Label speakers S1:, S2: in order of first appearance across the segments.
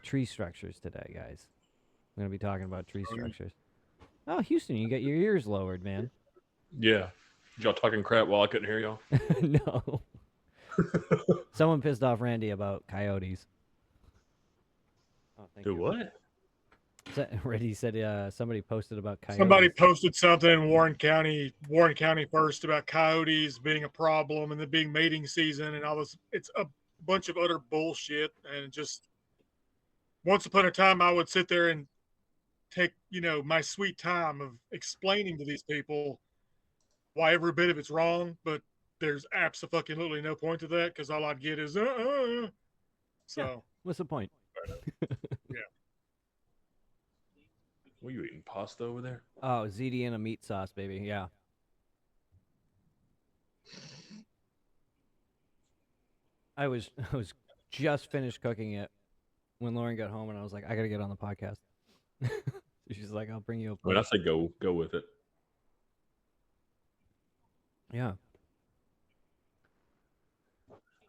S1: tree structures today, guys. We're gonna be talking about tree structures. Oh, Houston, you got your ears lowered, man.
S2: Yeah. Y'all talking crap while I couldn't hear y'all?
S1: No. Someone pissed off Randy about coyotes. Oh, thank
S2: Do
S1: you.
S2: what?
S1: Randy said somebody posted about coyotes.
S3: Somebody posted something in Warren County first about coyotes being a problem and it being mating season and all this. It's a bunch of utter bullshit. And just once upon a time, I would sit there and take, my sweet time of explaining to these people why every bit of it's wrong, but there's absolutely no point to that because all I'd get is So
S1: yeah. What's the point?
S3: Yeah.
S2: What are you eating? Pasta over there?
S1: Oh, ziti and a meat sauce, baby. Yeah. I was just finished cooking it when Lauren got home, and I was like, I gotta get on the podcast. She's like, I'll bring you a plate.
S2: When I say go with it.
S1: Yeah.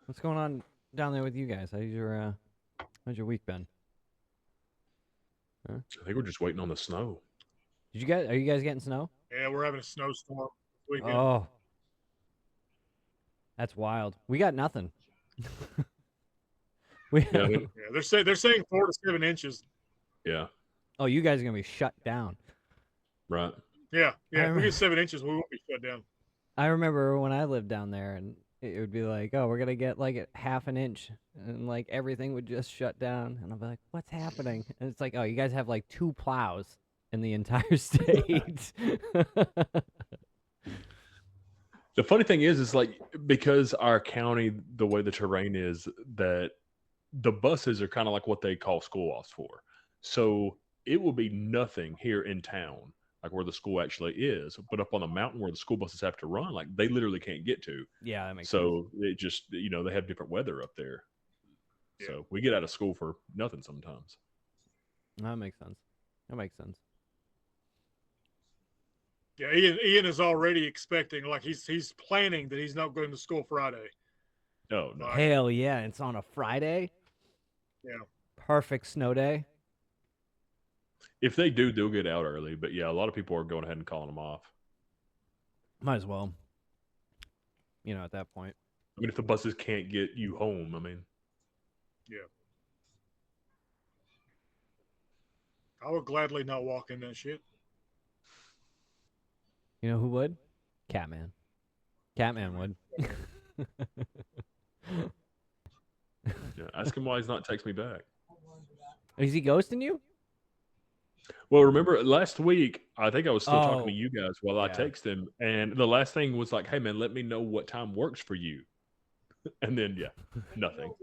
S1: What's going on down there with you guys? How's your week been?
S2: Huh? I think we're just waiting on the snow.
S1: Are you guys getting snow?
S3: Yeah, we're having a snowstorm this weekend.
S1: Oh. That's wild. We got nothing.
S3: Yeah, they're saying 4 to 7 inches.
S2: Yeah.
S1: Oh, you guys are gonna be shut down.
S2: Right.
S3: Yeah. If we get 7 inches, we won't be shut down.
S1: I remember when I lived down there, and it would be like, oh, we're gonna get like half an inch, and like everything would just shut down, and I'll be like, what's happening? And it's like, oh, you guys have like 2 plows in the entire state.
S2: The funny thing is like because our county, the way the terrain is, that the buses are kind of like what they call school offs for. So it will be nothing here in town, like where the school actually is, but up on the mountain where the school buses have to run, like they literally can't get to.
S1: Yeah, that makes sense.
S2: So it just, they have different weather up there. Yeah. So we get out of school for nothing sometimes.
S1: That makes sense.
S3: Yeah, Ian is already expecting, like he's planning that he's not going to school Friday.
S2: Oh no!
S1: Hell yeah! It's on a Friday.
S3: Yeah.
S1: Perfect snow day.
S2: If they do, they'll get out early. But yeah, a lot of people are going ahead and calling them off.
S1: Might as well. At that point.
S2: I mean, if the buses can't get you home, I mean.
S3: Yeah. I would gladly not walk in that shit.
S1: You know who would? Catman. Catman would.
S2: Yeah, ask him why he's not texting me back.
S1: Is he ghosting you?
S2: Well, remember last week, I think I was still talking to you guys while I texted him. And the last thing was like, hey, man, let me know what time works for you. And then, yeah, nothing.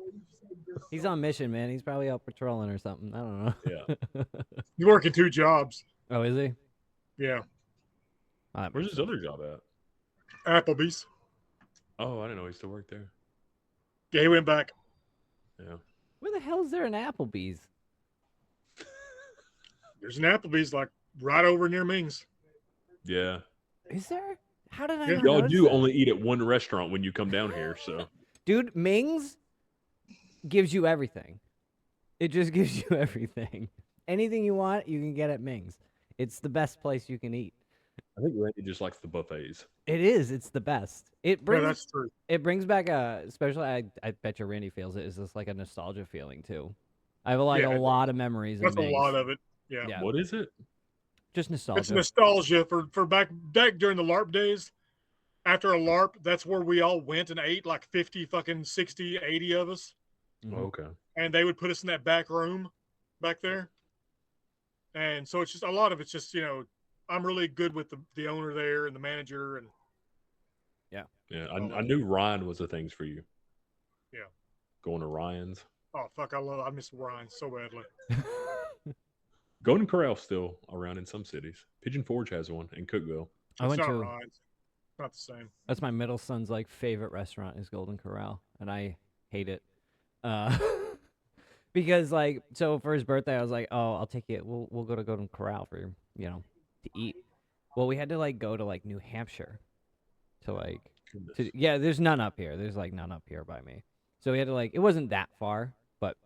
S1: He's on mission, man. He's probably out patrolling or something. I don't know.
S2: Yeah.
S3: He's working 2 jobs.
S1: Oh, is he?
S3: Yeah.
S2: Where's his other job at?
S3: Applebee's.
S2: Oh, I didn't know he still worked there.
S3: Yeah, he went back.
S2: Yeah.
S1: Where the hell is there an Applebee's?
S3: There's an Applebee's like right over near Ming's.
S2: Yeah.
S1: Is there? How did I?
S2: Y'all do only eat at one restaurant when you come down here, so.
S1: Dude, Ming's gives you everything. It just gives you everything. Anything you want, you can get at Ming's. It's the best place you can eat.
S2: I think Randy just likes the buffets.
S1: It is. It's the best. It brings.
S3: Yeah, that's true.
S1: It brings back especially. I bet you Randy feels it. Is this like a nostalgia feeling too? I have a lot of memories.
S3: That's
S1: of Ming's.
S3: a lot of it. Yeah.
S2: What is it?
S1: Just nostalgia.
S3: It's nostalgia for back during the LARP days. After a LARP, that's where we all went and ate, like 50, fucking 60, 80 of us.
S1: Mm-hmm.
S2: Okay.
S3: And they would put us in that back room back there. And so it's just a lot of it's just, I'm really good with the owner there and the manager. And
S2: yeah, I knew Ryan was the things for you.
S3: Yeah.
S2: Going to Ryan's.
S3: Oh, fuck, I miss Ryan so badly.
S2: Golden Corral's still around in some cities. Pigeon Forge has one in Cookville.
S3: It's not Ryan's. Not the same.
S1: That's my middle son's favorite restaurant is Golden Corral, and I hate it. Because so for his birthday I was like, oh, I'll take you. We'll go to Golden Corral for to eat. Well, we had to go to New Hampshire to there's none up here. There's none up here by me. So we had to it wasn't that far, but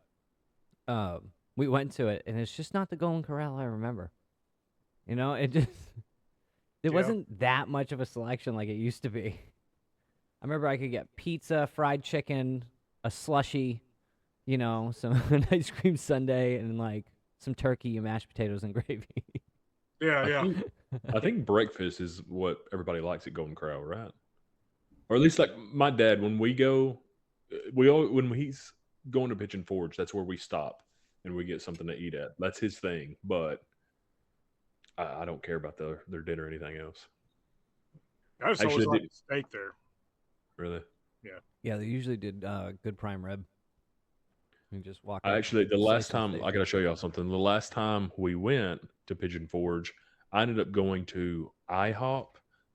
S1: we went to it, and it's just not the Golden Corral I remember. You know, it just it
S3: Yeah.
S1: wasn't that much of a selection like it used to be. I remember I could get pizza, fried chicken, a slushie, you know, some an ice cream sundae, and like some turkey and mashed potatoes and gravy.
S3: Yeah,
S2: I
S3: yeah.
S2: think I think breakfast is what everybody likes at Golden Corral, right? Or at least like my dad, when we go, when he's going to Pigeon Forge, that's where we stop and we get something to eat at. That's his thing, but I don't care about their dinner or anything else.
S3: I just always
S2: Actually,
S3: like steak there.
S2: really.
S1: Yeah, they usually did good prime rib. You just walk
S2: I
S1: up.
S2: actually, the
S1: slice
S2: last
S1: of
S2: time,
S1: steak.
S2: I got to show y'all something. The last time we went to Pigeon Forge, I ended up going to IHOP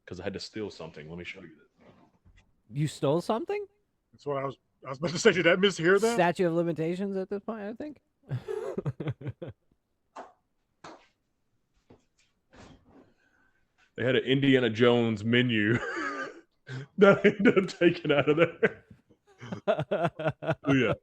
S2: because I had to steal something. Let me show you this.
S1: You stole something?
S3: That's what I was about to say. Did that mishear that?
S1: Statute of limitations at this point, I think.
S2: They had an Indiana Jones menu that I ended up taking out of there. Oh, yeah.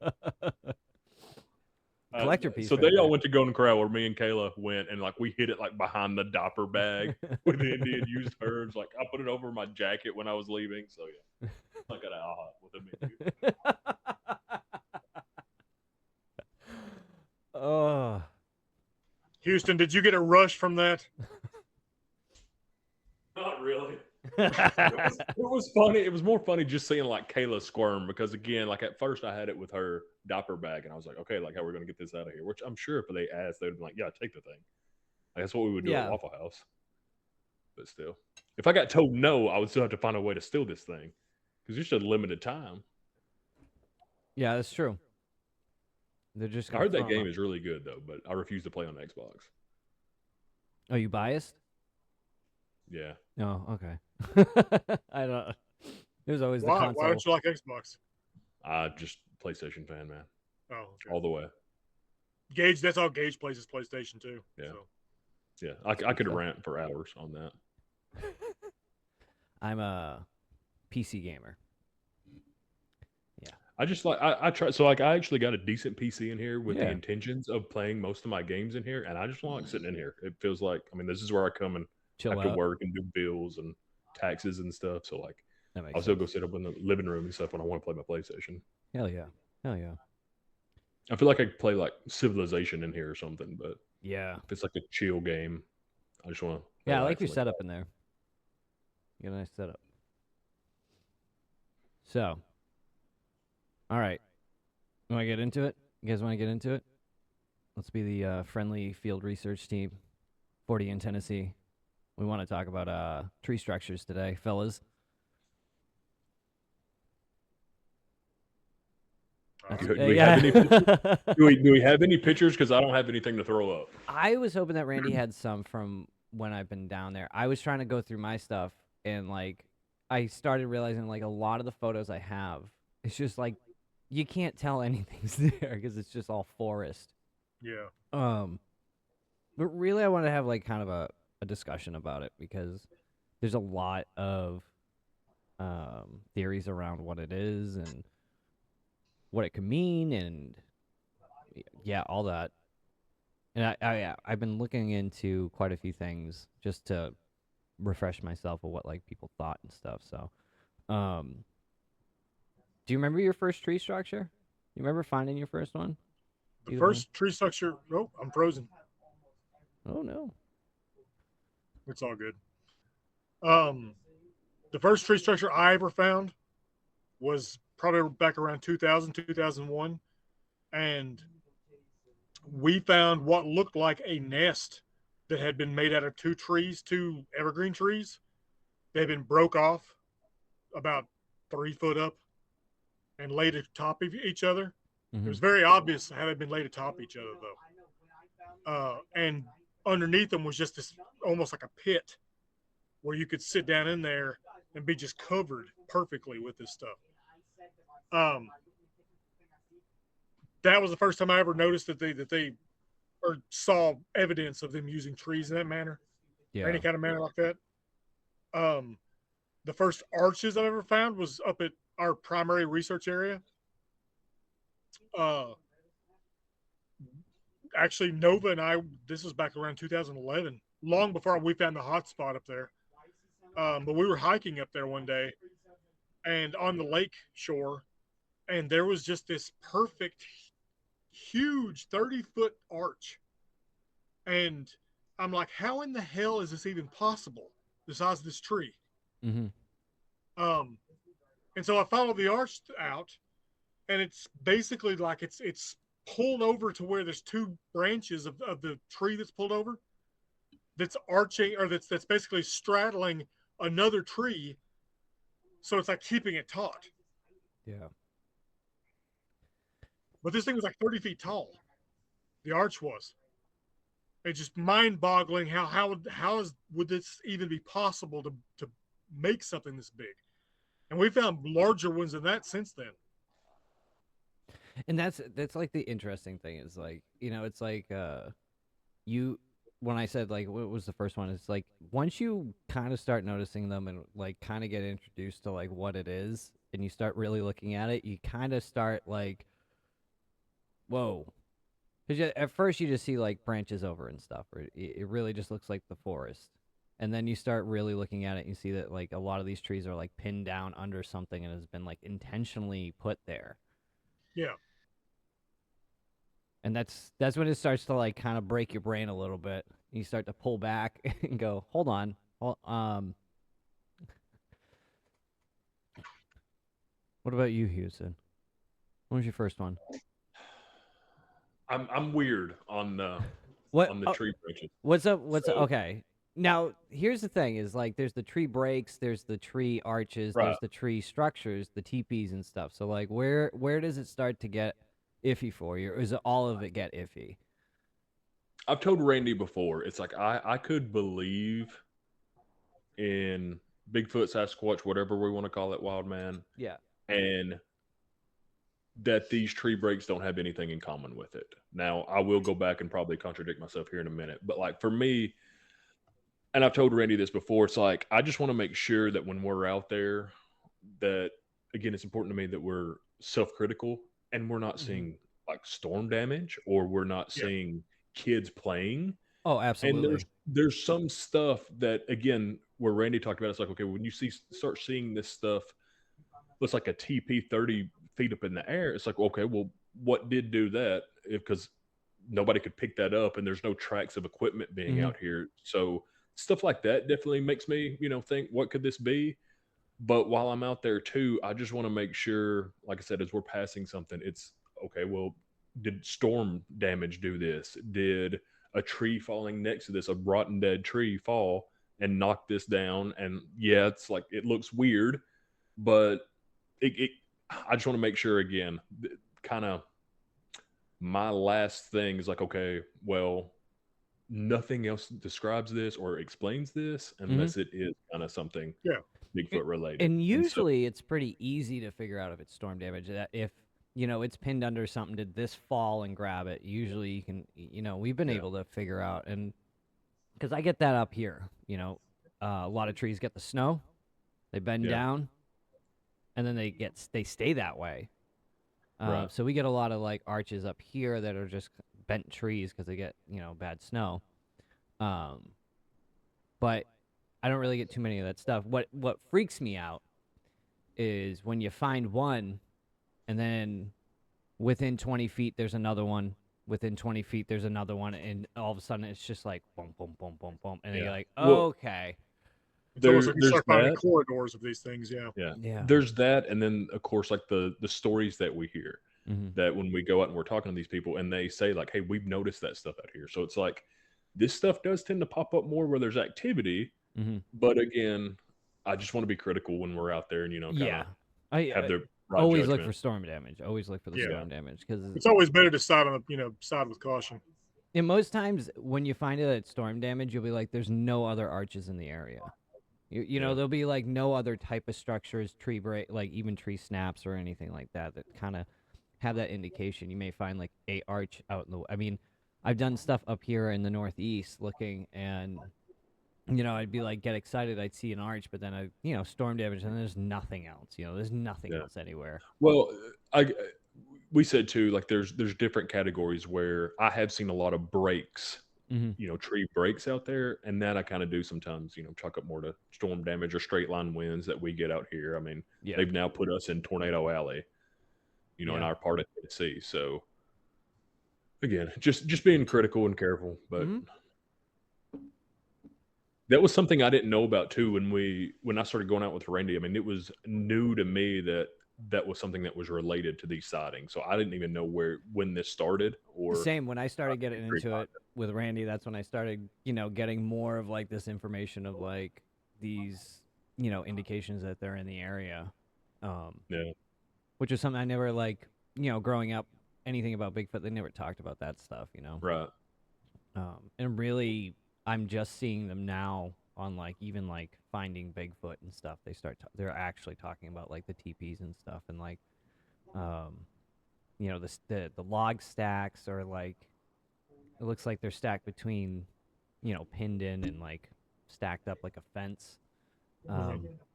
S1: Collector piece.
S2: So
S1: right
S2: they all
S1: there.
S2: went to Golden Corral where me and Kayla went, and like we hid it like behind the Dopper bag with the Indian used herbs. Like I put it over my jacket when I was leaving. So yeah, I got an IHOP with a menu.
S1: Oh.
S3: Houston, did you get a rush from that?
S2: Not really. It was funny. It was more funny just seeing like Kayla squirm because again, like at first I had it with her diaper bag and I was like, okay, like how are we gonna get this out of here? Which I'm sure if they asked, they'd be like, yeah, take the thing. Like, that's what we would do
S1: Yeah.
S2: at Waffle House. But still, if I got told no, I would still have to find a way to steal this thing because it's just a limited time.
S1: Yeah, that's true. They're just.
S2: I
S1: gonna
S2: heard that
S1: throw 'em
S2: game
S1: up.
S2: is really good though, but I refuse to play on Xbox.
S1: Oh, you biased?
S2: Yeah,
S1: No. Okay. I don't. There's always the
S3: Why?
S1: console.
S3: Why don't you like Xbox?
S2: I just PlayStation fan, man,
S3: Oh, okay.
S2: all the way.
S3: Gage, that's all Gage plays is PlayStation too.
S2: Yeah.
S3: So.
S2: Yeah, I could
S1: stuff.
S2: rant for hours on that.
S1: I'm a PC gamer.
S2: I just like I try so like I actually got a decent PC in here with the
S1: Yeah.
S2: intentions of playing most of my games in here, and I just like sitting in here. It feels like this is where I come and
S1: Chill
S2: have to
S1: out.
S2: work and do bills and taxes and stuff. So like
S1: That makes
S2: I'll still
S1: sense.
S2: go sit up in the living room and stuff when I want to play my PlayStation.
S1: Hell yeah. Hell yeah.
S2: I feel like I could play like Civilization in here or something, but
S1: Yeah.
S2: if it's like a chill game, I just want to.
S1: Yeah, I like your setup in there. You got a nice setup. So, all right. Want to get into it? You guys want to get into it? Let's be the friendly field research team, 40 in Tennessee. We want to talk about tree structures today, fellas.
S2: Do we have any pictures? Do we have any pictures? Because I don't have anything to throw up.
S1: I was hoping that Randy had some from when I've been down there. I was trying to go through my stuff, and like I started realizing like a lot of the photos I have, it's just like you can't tell anything's there because it's just all forest.
S3: Yeah.
S1: But really, I want to have like kind of a discussion about it because there's a lot of theories around what it is and what it could mean, and yeah, all that. And I've been looking into quite a few things just to refresh myself of what like people thought and stuff. So, do you remember your first tree structure? You remember finding your first one?
S3: The first tree structure. Oh, I'm frozen.
S1: Oh no.
S3: It's all good. The first tree structure I ever found was probably back around 2000, 2001. And we found what looked like a nest that had been made out of two evergreen trees. They had been broke off about 3 foot up and laid atop of each other.
S1: Mm-hmm.
S3: It was very obvious how they'd been laid atop each other, though. And underneath them was just this almost like a pit where you could sit down in there and be just covered perfectly with this stuff. That was the first time I ever noticed that they or saw evidence of them using trees in that manner, or any kind of manner like that. The first arches I've ever found was up at our primary research area. actually, Nova and I, this was back around 2011, long before we found the hot spot up there. But we were hiking up there one day and on the lake shore, and there was just this perfect, huge 30-foot arch. And I'm like, how in the hell is this even possible? The size of this tree.
S1: Mm-hmm.
S3: And so I followed the arch out, and it's basically like it's pulled over to where there's two branches of the tree that's pulled over that's arching, or that's basically straddling another tree. So it's like keeping it taut.
S1: Yeah.
S3: But this thing was like 30 feet tall. The arch was. It's just mind-boggling would this even be possible to make something this big? And we found larger ones than that since then.
S1: And that's like the interesting thing is like, it's like you when I said like what was the first one, it's like once you kind of start noticing them and like kind of get introduced to like what it is and you start really looking at it, you kind of start like, whoa. Because at first you just see like branches over and stuff, or it really just looks like the forest. And then you start really looking at it and you see that like a lot of these trees are like pinned down under something and has been like intentionally put there.
S3: Yeah.
S1: And that's when it starts to like kind of break your brain a little bit. You start to pull back and go, hold on. Well, what about you, Houston? What was your first one?
S2: I'm weird on
S1: What?
S2: the tree branches.
S1: What's up? Okay? Now, here's the thing: is like there's the tree breaks, there's the tree arches,
S2: Right.
S1: there's the tree structures, the teepees and stuff. So, like, where does it start to get iffy for you, or is it all of it get iffy?
S2: I've told Randy before. It's like I could believe in Bigfoot, Sasquatch, whatever we want to call it, wild man,
S1: Yeah.
S2: and that these tree breaks don't have anything in common with it. Now, I will go back and probably contradict myself here in a minute, but like for me, and I've told Randy this before, it's like I just want to make sure that when we're out there, that again, it's important to me that we're self-critical and we're not seeing like storm damage or we're not seeing kids playing.
S1: Oh,
S2: And
S1: absolutely.
S2: there's some stuff that again, where Randy talked about, it's like, okay, when you start seeing this stuff, looks like a TP 30 feet up in the air. It's like, okay, well, what did do that? Because nobody could pick that up, and there's no tracks of equipment being out here. So stuff like that definitely makes me, think, what could this be? But while I'm out there too, I just want to make sure, like I said, as we're passing something, it's okay. Well, did storm damage do this? Did a tree falling next to this, a rotten dead tree, fall and knock this down? And yeah, it's like it looks weird, but I just want to make sure again, kind of my last thing is like, okay, well, nothing else describes this or explains this unless it is kind of something Bigfoot related.
S1: And usually it's pretty easy to figure out if it's storm damage. That if it's pinned under something, did this fall and grab it? Usually you can, we've been able to figure out, and because I get that up here, a lot of trees get the snow, they bend down, and then they stay that way.
S2: Right.
S1: So we get a lot of like arches up here that are just bent trees because they get bad snow. But I don't really get too many of that stuff. What freaks me out is when you find one, and then within 20 feet there's another one. Within 20 feet there's another one, and all of a sudden it's just like boom, boom, boom, boom, boom, and then you're like, okay.
S3: It's almost like you start finding corridors of these things.
S2: Yeah. There's that, and then of course, like the stories that we hear, that when we go out and we're talking to these people, and they say like, "Hey, we've noticed that stuff out here." So it's like this stuff does tend to pop up more where there's activity. But again, I just want to be critical when we're out there, and have the right
S1: always
S2: judgment.
S1: look for storm damage. Always look for the storm damage, because
S3: it's always better to side on the side with caution.
S1: And most times when you find it at storm damage, you'll be like, "There's no other arches in the area." You know, there'll be like no other type of structures, tree break, like even tree snaps or anything like that kind of have that indication. You may find like a arch out in the. I mean, I've done stuff up here in the Northeast looking, and I'd be like, get excited, I'd see an arch, but then storm damage, and there's nothing else. There's nothing else anywhere.
S2: Well, we said too, like there's different categories where I have seen a lot of breaks,
S1: Mm-hmm.
S2: tree breaks out there, and that I kind of do sometimes, chalk up more to storm damage or straight line winds that we get out here. I mean,
S1: Yeah.
S2: they've now put us in Tornado Alley, in
S1: Yeah.
S2: our part of Tennessee. So again, just being critical and careful. But
S1: Mm-hmm.
S2: that was something I didn't know about too when I started going out with Randy. I mean, it was new to me that was something that was related to these sightings. So I didn't even know when this started or
S1: Same when I started getting
S2: history
S1: into
S2: behind
S1: it with Randy, that's when I started, getting more of like this information of like these, indications that they're in the area. Um,
S2: it.
S1: which is something I never like, growing up, anything about Bigfoot, they never talked about that stuff.
S2: Right.
S1: And really, I'm just seeing them now on like even like finding Bigfoot and stuff. They're actually talking about like the teepees and stuff and like, um, the log stacks are like it looks like they're stacked between, pinned in and like stacked up like a fence.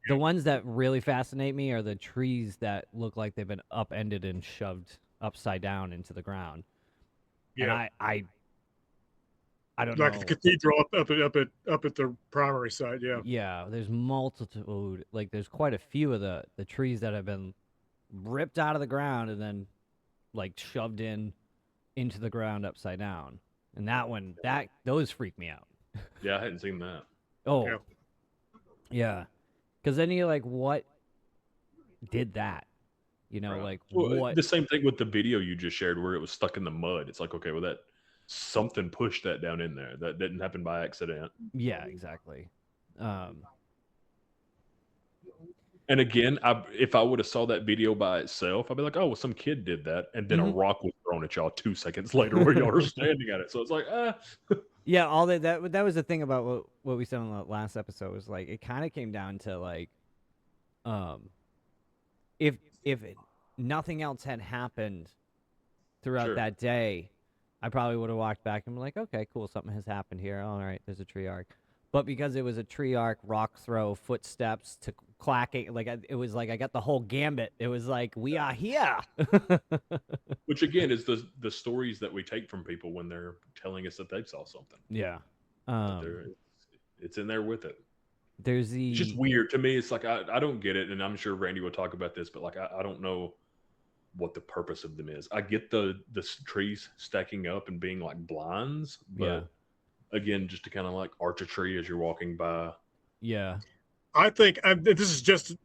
S1: The ones that really fascinate me are the trees that look like they've been upended and shoved upside down into the ground. And
S3: Yeah.
S1: I don't
S3: Like
S1: know.
S3: the cathedral up at the primary site. Yeah.
S1: Yeah, there's multitude. Like there's quite a few of the trees that have been ripped out of the ground and then like shoved into the ground upside down. And those freak me out.
S2: Yeah, I hadn't seen that.
S1: Oh,
S3: Yeah.
S1: yeah. Because then you're like, what did that?
S2: Right.
S1: Like
S2: Well,
S1: what?
S2: the same thing with the video you just shared where it was stuck in the mud. It's like, okay, well, that something pushed that down in there. That didn't happen by accident.
S1: Yeah, exactly. Um,
S2: And again, if I would have saw that video by itself, I'd be like, oh, well, some kid did that, and then a
S1: Mhm.
S2: rock was thrown at y'all 2 seconds later where y'all are standing at it. So it's like,
S1: yeah, all that was the thing about what we said on the last episode was like it kind of came down to like, um, if nothing else had happened throughout
S2: sure.
S1: that day, I probably would have walked back and been like, okay, cool, something has happened here. All right, there's a tree arc. But because it was a tree arc, rock throw, footsteps to clacking, like it was like I got the whole gambit. It was like we are here.
S2: Which again is the stories that we take from people when they're telling us that they saw something.
S1: Yeah.
S2: It's in there with it.
S1: There's
S2: It's just weird to me. It's like I don't get it, and I'm sure Randy will talk about this, but like I don't know what the purpose of them is. I get the trees stacking up and being like blinds, but again, just to kind of like arch a tree as you're walking by.
S1: Yeah.
S3: I think this is just.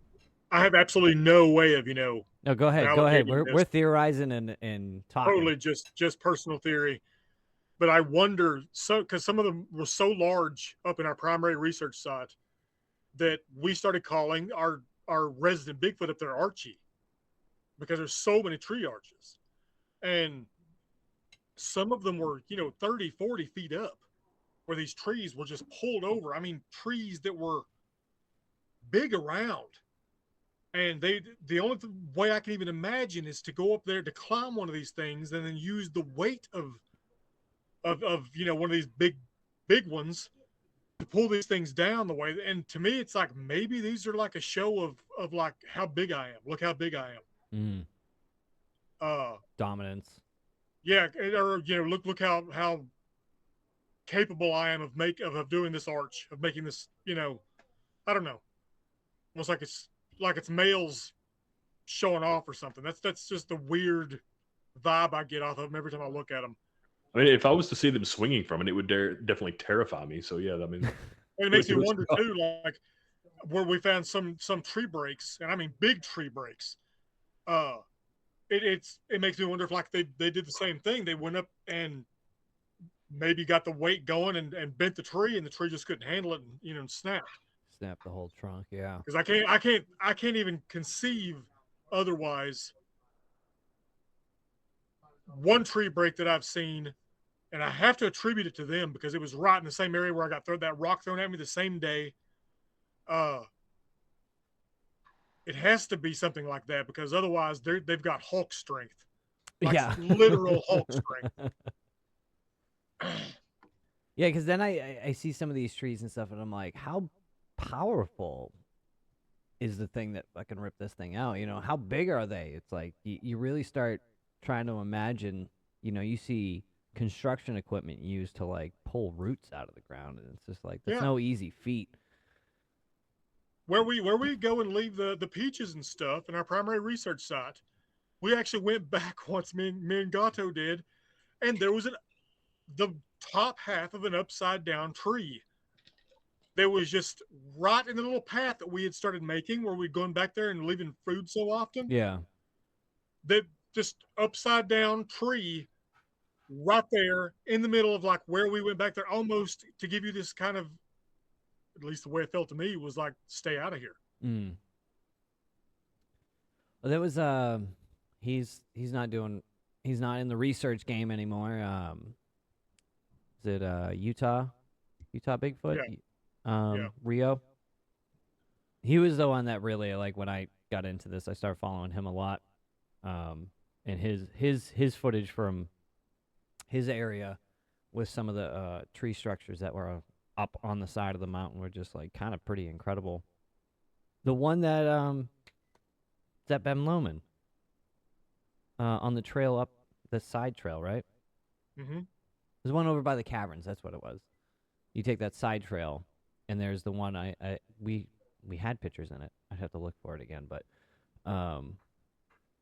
S3: I have absolutely no way of
S1: No, go ahead. Go ahead. We're theorizing and talking.
S3: Totally just personal theory. But I wonder, because some of them were so large up in our primary research site that we started calling our resident Bigfoot up there Archie, because there's so many tree arches. And some of them were, 30, 40 feet up, where these trees were just pulled over. I mean, trees that were big around. And the only way I can even imagine is to go up there to climb one of these things and then use the weight of one of these big ones to pull these things down the way. And to me, it's like maybe these are like a show of like how big I am. Look how big I am.
S1: Dominance.
S3: Yeah, or look how capable I am of doing this arch, of making this. I don't know. Almost like it's males showing off or something. That's just a weird vibe I get off of them every time I look at them.
S2: I mean, if I was to see them swinging from it, it would definitely terrify me. So yeah, I mean,
S3: and it makes me wonder too, like where we found some tree breaks, and I mean big tree breaks. It makes me wonder if like they did the same thing. They went up and maybe got the weight going and bent the tree, and the tree just couldn't handle it, and snapped.
S1: Snap the whole trunk, yeah.
S3: Because I can't even conceive otherwise. One tree break that I've seen, and I have to attribute it to them because it was right in the same area where I got that rock thrown at me the same day. It has to be something like that because otherwise they've got Hulk strength, like literal Hulk strength.
S1: Yeah, because then I see some of these trees and stuff, and I'm like, how powerful is the thing that fucking ripped this thing out? How big are they? It's like you really start trying to imagine, you see construction equipment used to like pull roots out of the ground, and it's just like that's
S3: Yeah.
S1: no easy feat.
S3: Where we go and leave the peaches and stuff in our primary research site, we actually went back once. Me and Gato did, and there was the top half of an upside down tree. There was just right in the little path that we had started making, where we'd gone back there and leaving food so often.
S1: Yeah.
S3: That just upside down tree right there in the middle of like where we went back there, almost to give you this kind of, at least the way it felt to me, was like, stay out of here.
S1: Mm. Well, there was he's not in the research game anymore. Is it Utah Bigfoot?
S3: Yeah.
S1: Rio. He was the one that really, like, when I got into this, I started following him a lot. And his footage from his area with some of the tree structures that were up on the side of the mountain were just like kind of pretty incredible. The one that is at Ben Lomond, on the trail up the side trail, right?
S3: Mm-hmm.
S1: There's one over by the caverns. That's what it was. You take that side trail, and there's the one we had pictures in it. I'd have to look for it again, but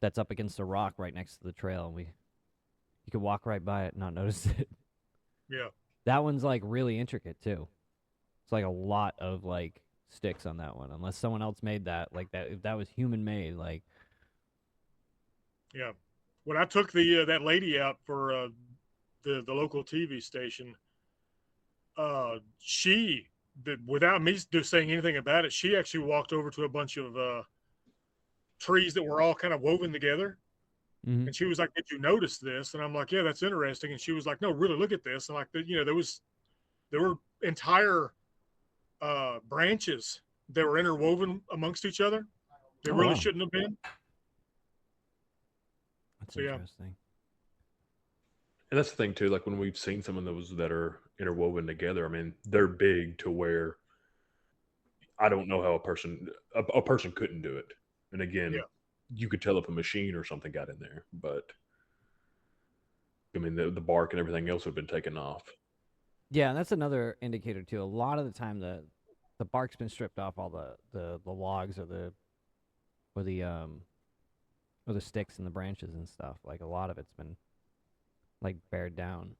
S1: that's up against a rock right next to the trail, and you could walk right by it and not notice it.
S3: Yeah.
S1: That one's like really intricate too. It's like a lot of like sticks on that one, unless someone else made that. Like that, if that was human made, like.
S3: Yeah. When I took that lady out for the local TV station, she, without me saying anything about it, she actually walked over to a bunch of trees that were all kind of woven together.
S1: Mm-hmm.
S3: And she was like, "Did you notice this?" And I'm like, "Yeah, that's interesting." And she was like, "No, really, look at this." And like, there were entire branches that were interwoven amongst each other. They really
S1: wow.
S3: shouldn't have been.
S1: That's
S3: So, yeah.
S1: interesting.
S2: And that's the thing too. Like when we've seen some of those that are interwoven together, I mean, they're big to where I don't know how a person couldn't do it. And again,
S3: Yeah.
S2: you could tell if a machine or something got in there, but I mean, the bark and everything else would have been taken off.
S1: Yeah, and that's another indicator too. A lot of the time, the bark's been stripped off all the logs or the sticks and the branches and stuff. Like a lot of it's been like bared down.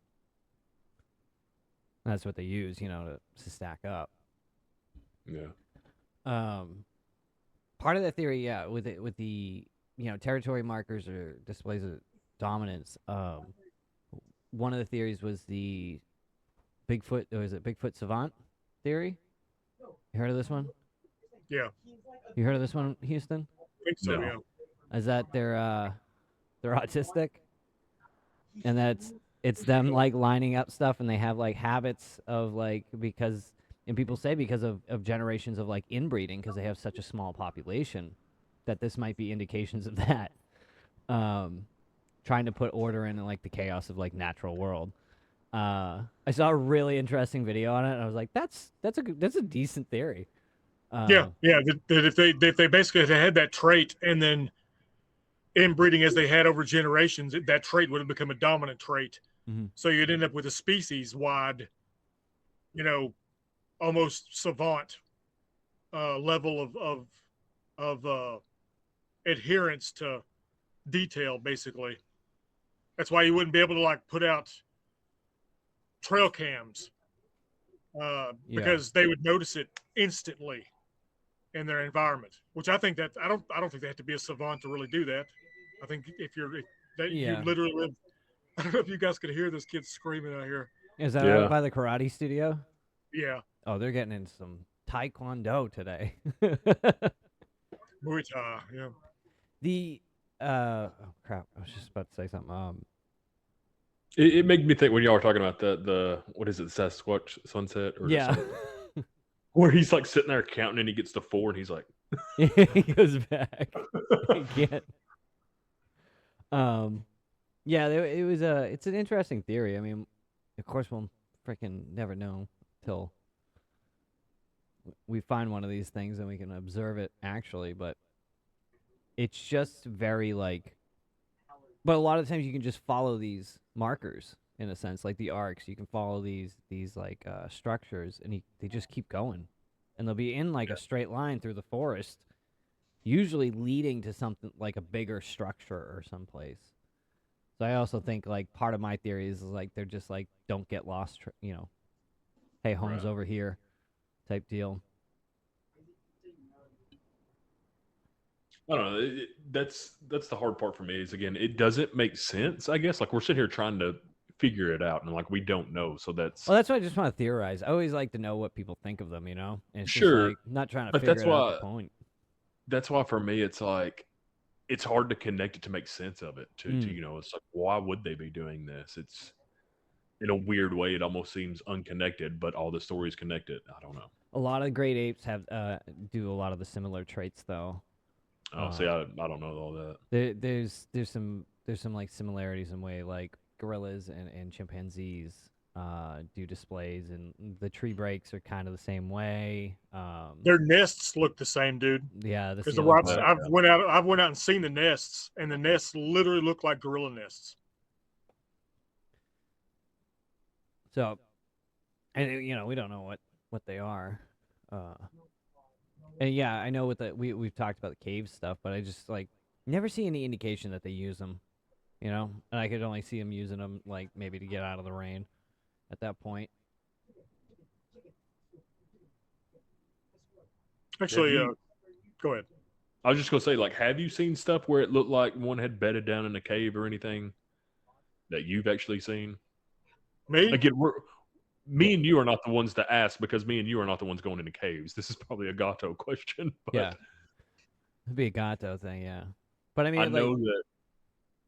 S1: And that's what they use, to stack up.
S2: Yeah.
S1: Part of that theory, yeah, with the territory markers or displays of dominance. One of the theories was the Bigfoot, or is it Bigfoot savant theory? You heard of this one?
S3: Yeah.
S1: You heard of this one, Houston?
S3: I think so,
S2: No.
S3: yeah.
S1: Is that they're autistic, and it's them like lining up stuff, and they have like habits of like and people say because of generations of like inbreeding, because they have such a small population, that this might be indications of that. Trying to put order in like the chaos of like natural world. I saw a really interesting video on it, and I was like, that's a decent theory.
S3: Yeah. That if they basically had that trait, and then inbreeding as they had over generations, that trait would have become a dominant trait.
S1: Mm-hmm.
S3: So you'd end up with a species wide, almost savant level of adherence to detail. Basically, that's why you wouldn't be able to like put out trail cams because they would notice it instantly in their environment. Which I think that I don't think they have to be a savant to really do that. I think you literally live. I don't know if you guys could hear this kid screaming out here.
S1: Is that out by the karate studio?
S3: Yeah.
S1: Oh, they're getting into some taekwondo today.
S3: Muay Thai, yeah.
S1: The oh crap! I was just about to say something.
S2: It made me think when y'all were talking about the what is it, Sasquatch sunset or
S1: yeah,
S2: where he's like sitting there counting and he gets to 4 and he's like
S1: he goes back. He can't. Yeah, it's an interesting theory. I mean, of course we'll freaking never know till we find one of these things and we can observe it actually, but it's just very like But a lot of times you can just follow these markers in a sense, like the arcs. You can follow these like structures, and they just keep going, and they'll be in like a straight line through the forest, usually leading to something like a bigger structure or someplace. So I also think like part of my theory is like they're just like don't get lost, hey, home's
S2: Right.
S1: over here, type deal.
S2: I don't know. That's the hard part for me. Is again, it doesn't make sense. I guess like we're sitting here trying to figure it out, and like we don't know. So that's
S1: Well, that's why I just want to theorize. I always like to know what people think of them, And it's just
S2: sure,
S1: like not trying to
S2: but
S1: figure it out the point.
S2: that's why for me it's like it's hard to connect it to make sense of it. To it's like why would they be doing this? It's in a weird way. It almost seems unconnected, but all the stories connected. I don't know.
S1: A lot of great apes have do a lot of the similar traits though.
S2: Oh, see, I don't know all that.
S1: There's some like similarities in way like gorillas and chimpanzees do displays, and the tree breaks are kind of the same way.
S3: Their nests look the same, dude.
S1: Yeah,
S3: Because
S2: Yeah.
S3: I've went out and seen the nests, and the nests literally look like gorilla nests.
S1: So, and we don't know what they are. And yeah, I know we've talked about the cave stuff, but I just like never see any indication that they use them, and I could only see them using them like maybe to get out of the rain at that point.
S3: Actually, go ahead.
S2: I was just gonna say, like, have you seen stuff where it looked like one had bedded down in a cave or anything that you've actually seen?
S3: Me?
S2: Again, me and you are not the ones to ask because me and you are not the ones going into caves. This is probably a Gato question. But
S1: Yeah, it'd be a Gato thing, yeah. But I mean,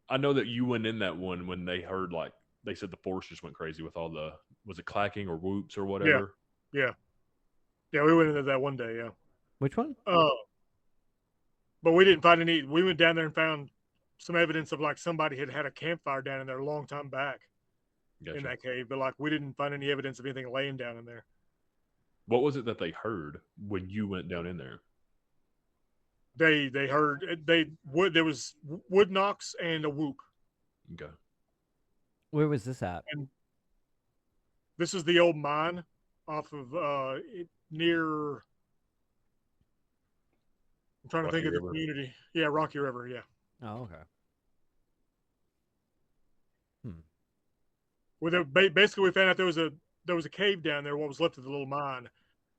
S2: I know that you went in that one when they heard like they said the forest just went crazy with all the was it clacking or whoops or whatever.
S3: Yeah. We went into that one day. Yeah.
S1: which one?
S3: But we didn't find any. We went down there and found some evidence of like somebody had a campfire down in there a long time back
S2: Gotcha.
S3: in that cave, but like we didn't find any evidence of anything laying down in there.
S2: What was it that they heard when you went down in there?
S3: They heard there was wood knocks and a whoop.
S2: Okay.
S1: Where was this at?
S3: And this is the old mine off of near. I'm trying to think of the community. Yeah, Rocky River. Yeah.
S1: Oh, okay.
S3: Well, basically we found out there was a cave down there, what was left of the little mine,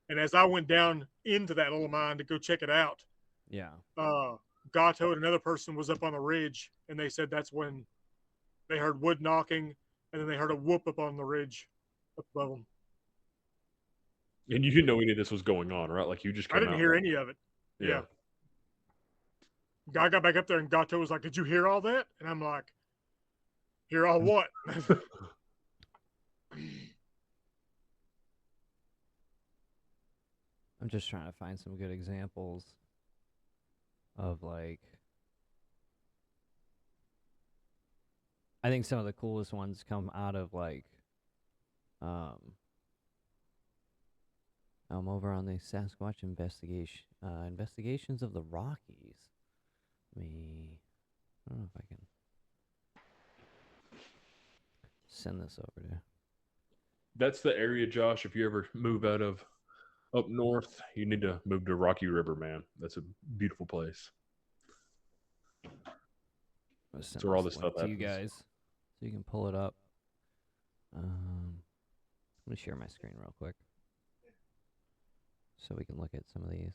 S3: and as I went down into that little mine to go check it out,
S1: yeah,
S3: Gato and another person was up on the ridge, and they said that's when they heard wood knocking, and then they heard a whoop up on the ridge up above them.
S2: And you didn't know any of this was going on, right? Like you just
S3: I didn't hear any of it. Yeah. I got back up there, and Gato was like, "Did you hear all that?" And I'm like, "Hear all what?"
S1: I'm just trying to find some good examples of like. I think some of the coolest ones come out of like. I'm over on the Sasquatch investigations of the Rockies. I don't know if I can send this over to.
S2: That's the area, Josh. If you ever move out of up north, you need to move to Rocky River, man. That's a beautiful place.
S1: That's
S2: where all this stuff
S1: to you
S2: happens.
S1: guys, so you can pull it up. Let me share my screen real quick, so we can look at some of these.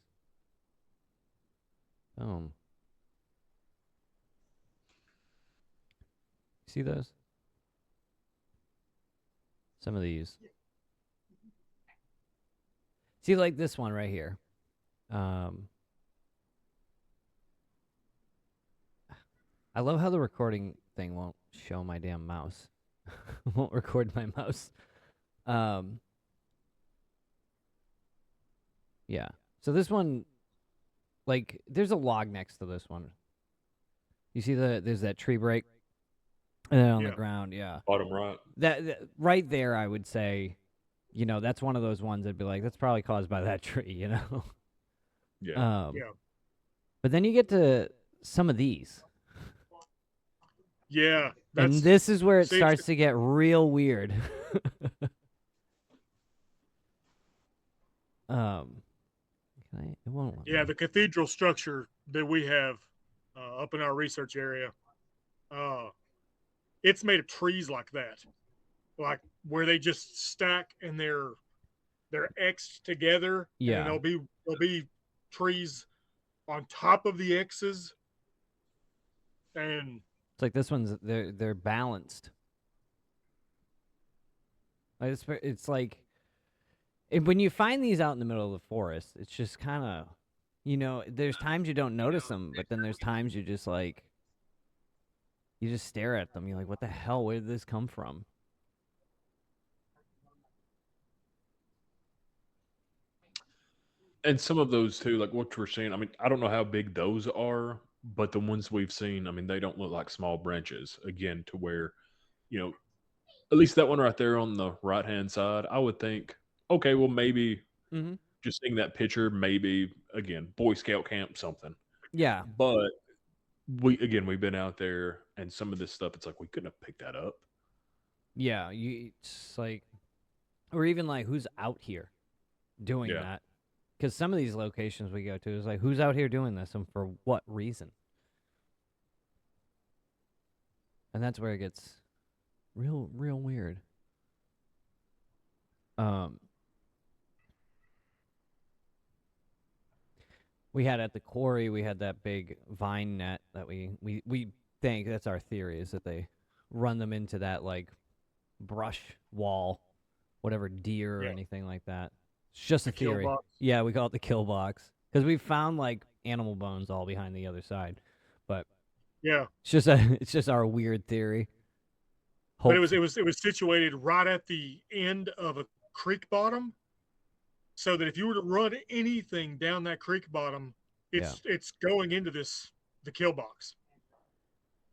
S1: See those? Some of these. See, like this one right here. I love how the recording thing won't show my damn mouse. Won't record my mouse. Yeah. So this one, like, there's a log next to this one. You see there's that tree break, and then on the ground, yeah.
S2: Bottom right.
S1: That right there, I would say, that's one of those ones that'd be like, that's probably caused by that tree,
S2: Yeah.
S1: But then you get to some of these.
S3: Yeah,
S1: And
S3: that's
S1: this is where it
S3: see,
S1: starts to get real weird. It won't let
S3: yeah,
S1: me.
S3: the cathedral structure that we have up in our research area, it's made of trees like that, like where they just stack and they're X'd together, and then
S1: Yeah.
S3: there'll be trees on top of the X's, and
S1: It's like this one's they're balanced. It's like when you find these out in the middle of the forest, it's just kind of, there's times you don't notice them, but then there's times you just like, you just stare at them. You're like, what the hell? Where did this come from?
S2: And some of those too, like what we're seeing. I mean, I don't know how big those are, but the ones we've seen, I mean, they don't look like small branches. Again, to where, you know, at least that one right there on the right hand side, I would think, okay, well maybe
S1: Mm-hmm.
S2: just seeing that picture, maybe again, Boy Scout camp, something.
S1: Yeah.
S2: But we've been out there, and some of this stuff, it's like we couldn't have picked that up.
S1: Yeah. It's like, or even like, who's out here doing
S2: Yeah.
S1: that? Because some of these locations we go to is like, who's out here doing this and for what reason? And that's where it gets real, real weird. We had at the quarry, we had that big vine net that we think, that's our theory, is that they run them into that like brush wall, whatever, deer or
S3: yeah,
S1: anything like that. It's just a
S3: the kill
S1: theory.
S3: box.
S1: Yeah, we call it the kill box because we found like animal bones all behind the other side, but
S3: Yeah,
S1: it's just our weird theory.
S3: but
S1: Hope.
S3: it was situated right at the end of a creek bottom, so that if you were to run anything down that creek bottom,
S1: Yeah.
S3: it's going into the kill box.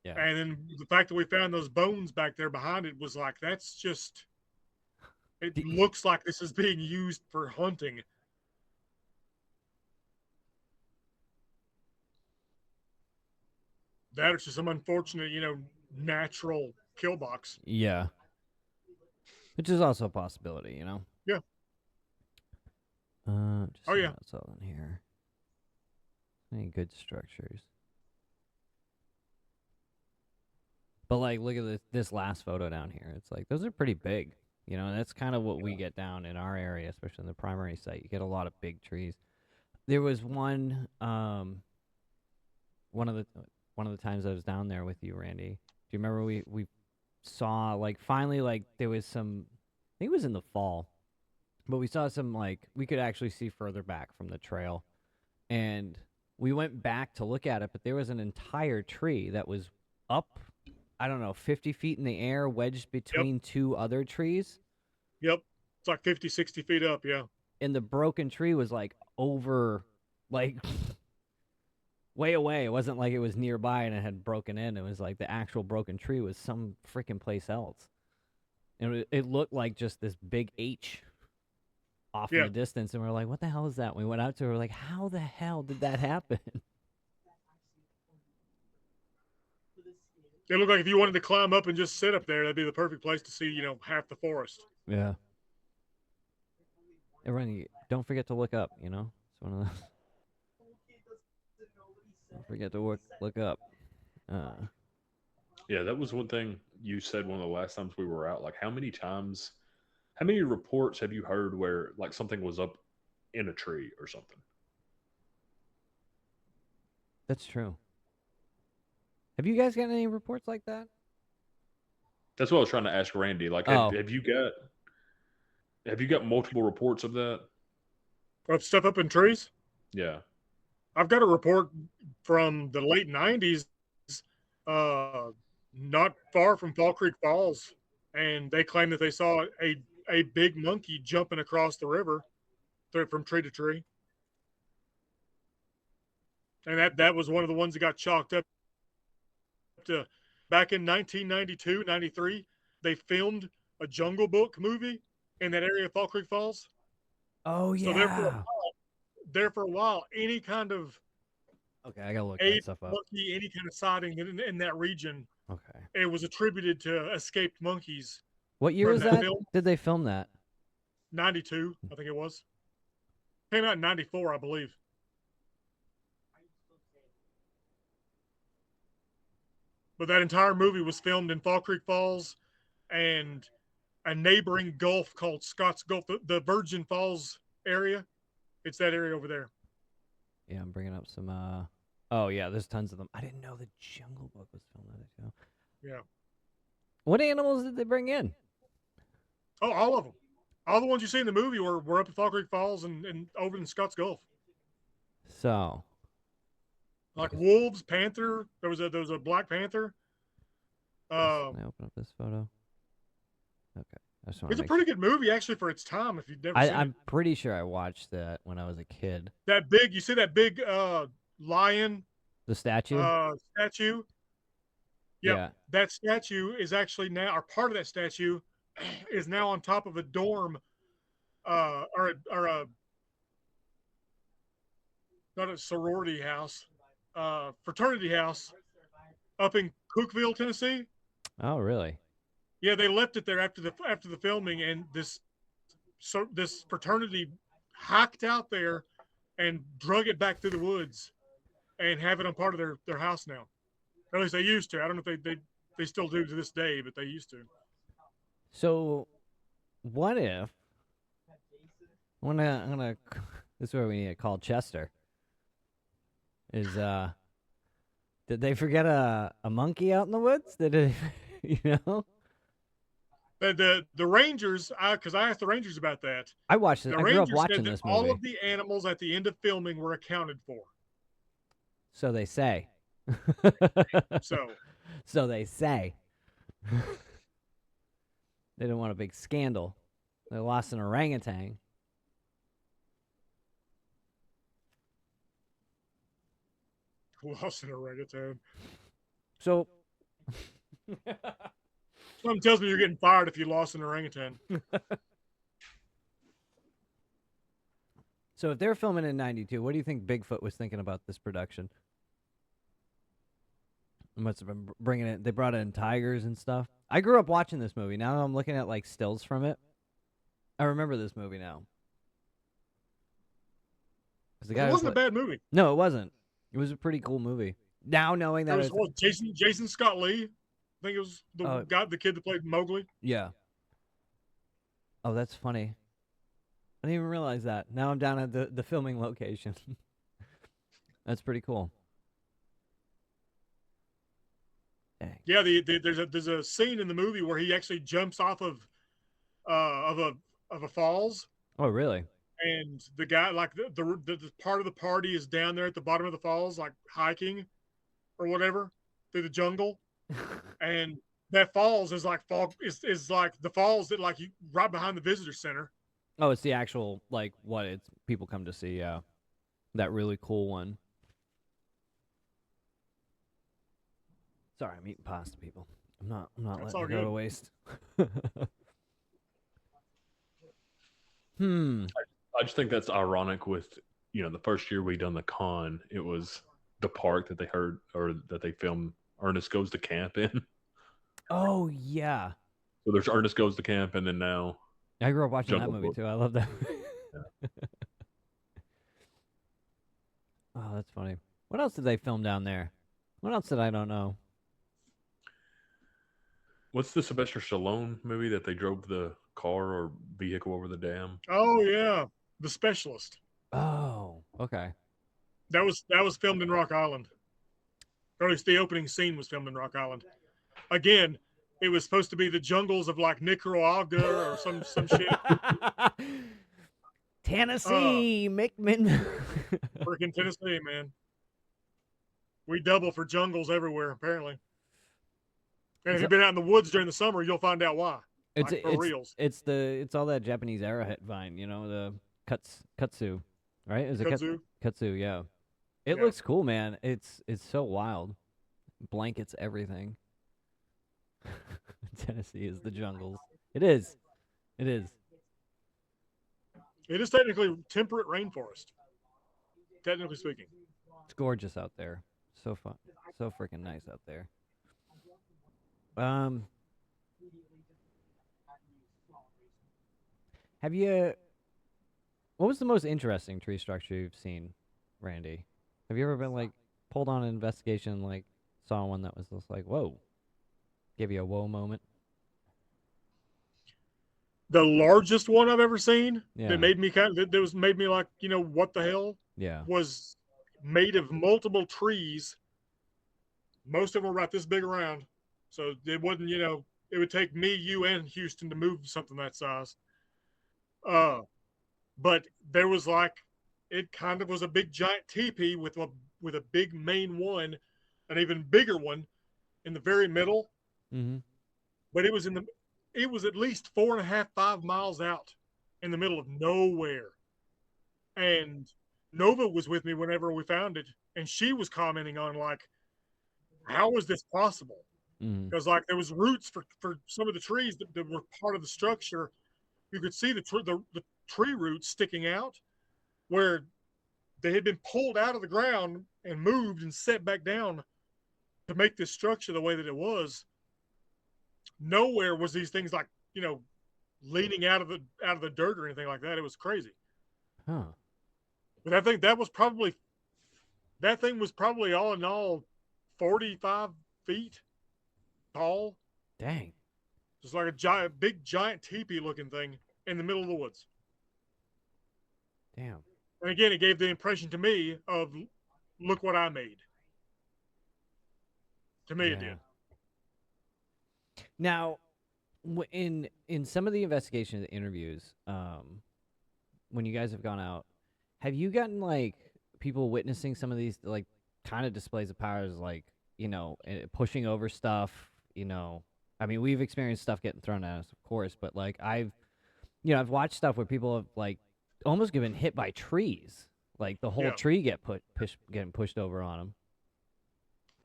S1: Yeah.
S3: And then the fact that we found those bones back there behind it was like, that's just, it looks like this is being used for hunting. That is just some unfortunate, natural kill box.
S1: Yeah. Which is also a possibility, you know.
S3: Yeah.
S1: Just
S3: Oh
S1: see
S3: yeah.
S1: what else out in here. Any good structures? But like, look at this last photo down here. It's like those are pretty big, you know. And that's kind of what we get down in our area, especially in the primary site. You get a lot of big trees. There was one of the one of the times I was down there with you, Randy. Do you remember we saw like finally like there was some. I think it was in the fall, but we saw some like we could actually see further back from the trail, and we went back to look at it, but there was an entire tree that was up, I don't know, 50 feet in the air, wedged between two other trees.
S3: Yep. It's like 50, 60 feet up. Yeah.
S1: And the broken tree was like over, like way away. It wasn't like it was nearby and it had broken in. It was like the actual broken tree was some freaking place else. And it looked like just this big H off in the distance. And we're like, what the hell is that? And we went out to it. We're like, how the hell did that happen?
S3: It looked like if you wanted to climb up and just sit up there, that'd be the perfect place to see, half the forest.
S1: Yeah. Everyone, don't forget to look up, you know? It's one of those. Don't forget to look up.
S2: Yeah, that was one thing you said one of the last times we were out. Like, how many reports have you heard where like something was up in a tree or something?
S1: That's true. Have you guys got any reports like that?
S2: That's what I was trying to ask Randy. Like, have you got multiple reports of that?
S3: Of stuff up in trees?
S2: Yeah.
S3: I've got a report from the late 90s, not far from Fall Creek Falls, and they claim that they saw a big monkey jumping across the river from tree to tree. And that was one of the ones that got chalked up to back in 1992, 93. They filmed a Jungle Book movie in that area of Fall Creek Falls.
S1: Oh, yeah.
S3: So there for a while, any kind of
S1: okay, I gotta look that stuff up.
S3: monkey, any kind of sighting in that region
S1: Okay.
S3: It was attributed to escaped monkeys
S1: What year
S3: from
S1: is
S3: that
S1: that?
S3: film.
S1: Did they film that?
S3: 92, I think it was. Came out in 94, I believe. But that entire movie was filmed in Fall Creek Falls and a neighboring gulf called Scotts Gulf, the Virgin Falls area. It's that area over there.
S1: Yeah, I'm bringing up some. Oh yeah, there's tons of them. I didn't know the Jungle Book was filmed on it too.
S3: Yeah.
S1: What animals did they bring in?
S3: Oh, all of them. All the ones you see in the movie were up at Fall Creek Falls and over in Scotts Gulf.
S1: So,
S3: Like wolves, panther. There was a black panther.
S1: can I open up this photo? Okay, I just want
S3: It's
S1: to
S3: a
S1: make
S3: pretty good movie actually for its time. If you've never
S1: sure.
S3: seen
S1: I'm
S3: it,
S1: pretty sure I watched that when I was a kid.
S3: you see that big lion
S1: The statue.
S3: statue. Yep,
S1: Yeah.
S3: that statue is actually now, or part of that statue is now on top of a dorm, or a not a sorority house, fraternity house up in Cookeville, Tennessee.
S1: Oh, really?
S3: Yeah, they left it there after the filming, and this fraternity hiked out there and drug it back through the woods and have it on part of their house now. Or at least they used to. I don't know if they still do to this day, but they used to.
S1: So, what if? I'm gonna. This is where we need to call Chester. Is Did they forget a monkey out in the woods? Did it? You know.
S3: The Rangers, because I asked the Rangers about that.
S1: I watched it.
S3: The
S1: I grew up
S3: Rangers
S1: watching
S3: said that
S1: this movie.
S3: all of the animals at the end of filming were accounted for.
S1: So they say.
S3: So
S1: So they say. They didn't want a big scandal. They lost an orangutan.
S3: lost an orangutan.
S1: So.
S3: Something tells me you're getting fired if you lost an orangutan.
S1: So if they're filming in '92, what do you think Bigfoot was thinking about this production? Must have been bringing it. They brought in tigers and stuff. I grew up watching this movie. Now I'm looking at like stills from it. I remember this movie now.
S3: The guy it wasn't a bad movie.
S1: No, it wasn't. It was a pretty cool movie. Now knowing that
S3: it was Jason Scott Lee. I think it was the kid that played Mowgli.
S1: Yeah. Oh, that's funny. I didn't even realize that. Now I'm down at the filming location. That's pretty cool. Dang.
S3: Yeah, there's a scene in the movie where he actually jumps off of a falls.
S1: Oh, really?
S3: And the guy, like the part of the party, is down there at the bottom of the falls, like hiking or whatever through the jungle. And that falls is like is like the falls that like you right behind the visitor center.
S1: Oh, it's the actual like what it's people come to see. Yeah, that really cool one. Sorry, I'm eating pasta, people. I'm not letting it go to waste.
S2: I just think that's ironic with, the first year we done the con, it was the park that they heard or that they filmed Ernest Goes to Camp in.
S1: Oh, yeah.
S2: So there's Ernest Goes to Camp, and then now
S1: I grew up watching
S2: Jungle
S1: that movie
S2: Book.
S1: too. I love that.
S2: Yeah.
S1: Oh, that's funny. What else did they film down there? What else did I don't know?
S2: What's the Sylvester Stallone movie that they drove the car or vehicle over the dam?
S3: Oh yeah, The Specialist.
S1: Oh, okay.
S3: That was filmed in Rock Island. Or at least the opening scene was filmed in Rock Island. Again, it was supposed to be the jungles of like Nicaragua or some shit.
S1: Tennessee, Mickman.
S3: Freaking Tennessee, man. We double for jungles everywhere, apparently. And if you've been out in the woods during the summer, you'll find out why.
S1: It's all that Japanese arrowhead vine, the kutsu, right? Is it
S3: kudzu?
S1: Kutsu, yeah. It looks cool, man. It's so wild. Blankets, everything. Tennessee is the jungles. It is. It is.
S3: It is technically temperate rainforest. Technically speaking.
S1: It's gorgeous out there. So fun. So freaking nice out there. Um, have you? What was the most interesting tree structure you've seen, Randy? Have you ever been like pulled on an investigation, and, like saw one that was just like, whoa, give you a whoa moment?
S3: The largest one I've ever seen that
S1: Yeah,
S3: made me made me like, what the hell,
S1: yeah.
S3: was made of multiple trees. Most of them were about this big around. So it wasn't, it would take me, you, and Houston to move something that size. Uh, but there was like, it kind of was a big giant teepee with a big main one, an even bigger one in the very middle.
S1: Mm-hmm.
S3: But it was at least 4.5, 5 miles out in the middle of nowhere. And Nova was with me whenever we found it, and she was commenting on like, how is this possible?
S1: Mm-hmm.
S3: Because like there was roots for some of the trees that were part of the structure. You could see the tree roots sticking out where they had been pulled out of the ground and moved and set back down to make this structure the way that it was. Nowhere was these things like, leaning out of the dirt or anything like that. It was crazy.
S1: Huh.
S3: But I think that thing was probably all in all 45 feet tall.
S1: Dang.
S3: Just like big giant teepee looking thing in the middle of the woods.
S1: Damn.
S3: And again, it gave the impression to me of, look what I made. To me, it
S1: Yeah.
S3: did.
S1: Now, in some of the investigation interviews, when you guys have gone out, have you gotten like people witnessing some of these like kind of displays of powers, like pushing over stuff? I mean, we've experienced stuff getting thrown at us, of course, but like I've watched stuff where people have like almost been hit by trees, like the whole
S3: Yeah.
S1: tree getting pushed over on them.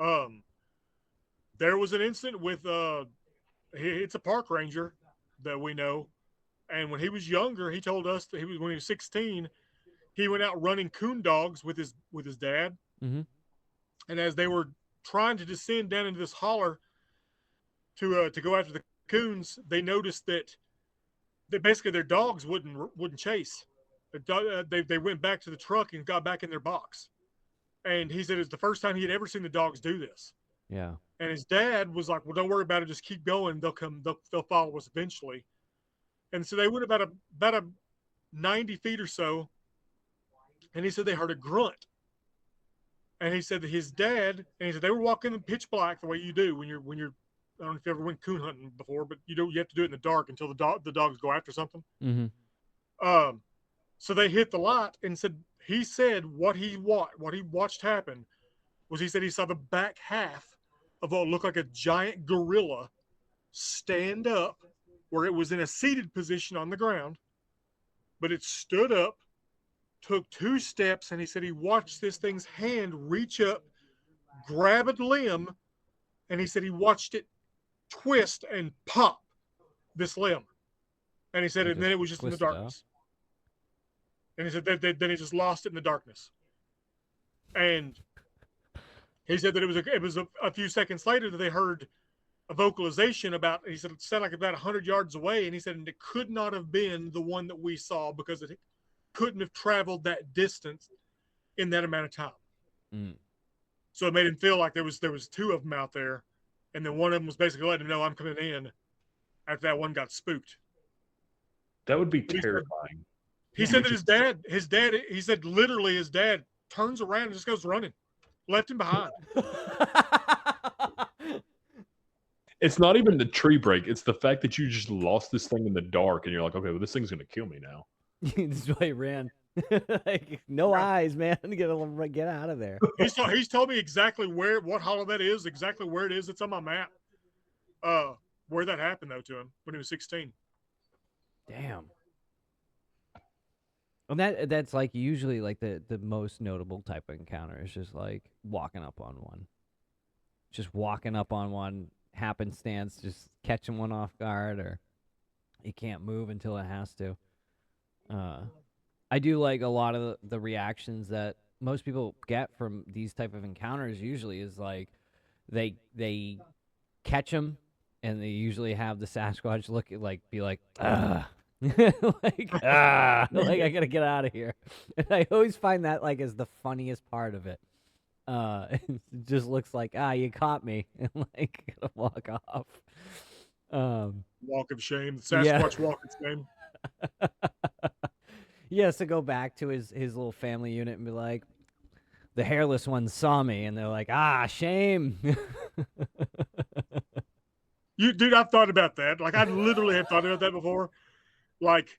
S3: Um, there was an incident with it's a park ranger that we know, and when he was younger, he told us that when he was 16, he went out running coon dogs with his dad,
S1: Mm-hmm.
S3: and as they were trying to descend down into this holler to go after the coons, they noticed that basically their dogs wouldn't chase. They went back to the truck and got back in their box. And he said it's the first time he had ever seen the dogs do this.
S1: Yeah.
S3: And his dad was like, "Well, don't worry about it. Just keep going. They'll come. They'll follow us eventually." And so they went about a 90 feet or so, and he said they heard a grunt. And he said that his dad, and he said they were walking in pitch black the way you do when you're. I don't know if you ever went coon hunting before, but you have to do it in the dark until the dogs go after something.
S1: Mm-hmm.
S3: So they hit the light and said what he watched happen was he said he saw the back half of what looked like a giant gorilla stand up where it was in a seated position on the ground, but it stood up, took 2 steps, and he said he watched this thing's hand reach up, grab a limb, and he said he watched it twist and pop this limb. And he said, and then it was just in the darkness. And he said then he just lost it in the darkness. And he said that it was a few seconds later that they heard a vocalization about. He said it sounded like about 100 yards away, and he said and it could not have been the one that we saw because it couldn't have traveled that distance in that amount of time.
S1: Mm.
S3: So it made him feel like there was 2 of them out there, and then one of them was basically letting him know I'm coming in. After that one got spooked.
S2: That would be terrifying.
S3: He said that his dad, he said literally his dad turns around and just goes running, left him behind.
S2: It's not even the tree break. It's the fact that you just lost this thing in the dark and you're like, okay, well, this thing's going to kill me now.
S1: This is why he ran. Like, no eyes, man. Get out of there.
S3: He's told me exactly what hollow that is, exactly where it is. It's on my map. Where that happened, though, to him when he was 16.
S1: Damn. And that's like usually like the most notable type of encounter is just like walking up on one. Just walking up on one, happenstance, just catching one off guard, or it can't move until it has to. I do like a lot of the reactions that most people get from these type of encounters usually is like they catch them and they usually have the Sasquatch look like be like, ah, like like I gotta get out of here. And I always find that like is the funniest part of it. It just looks like you caught me, and like gonna walk off.
S3: Walk of shame.
S1: Yeah.
S3: Sasquatch walk of shame.
S1: He has to go back to his little family unit and be like, the hairless one saw me, and they're like, shame.
S3: Dude, I've thought about that. Like, I literally have thought about that before. Like,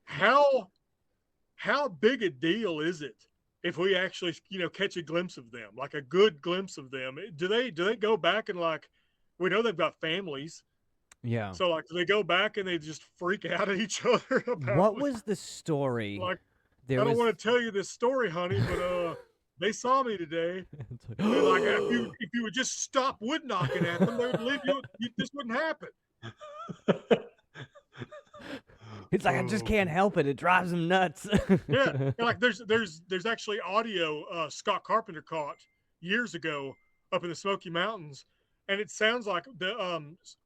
S3: how big a deal is it if we actually, catch a glimpse of them, like a good glimpse of them? Do they go back and like, we know they've got families.
S1: Yeah.
S3: So like, do they go back and they just freak out at each other about
S1: What was the story?
S3: Like, I don't want to tell you this story, honey, but they saw me today. They're like, if you would just stop wood knocking at them, they would leave you. This wouldn't happen.
S1: It's like, I just can't help it. It drives them nuts.
S3: Yeah, and like there's actually audio Scott Carpenter caught years ago up in the Smoky Mountains, and it sounds like the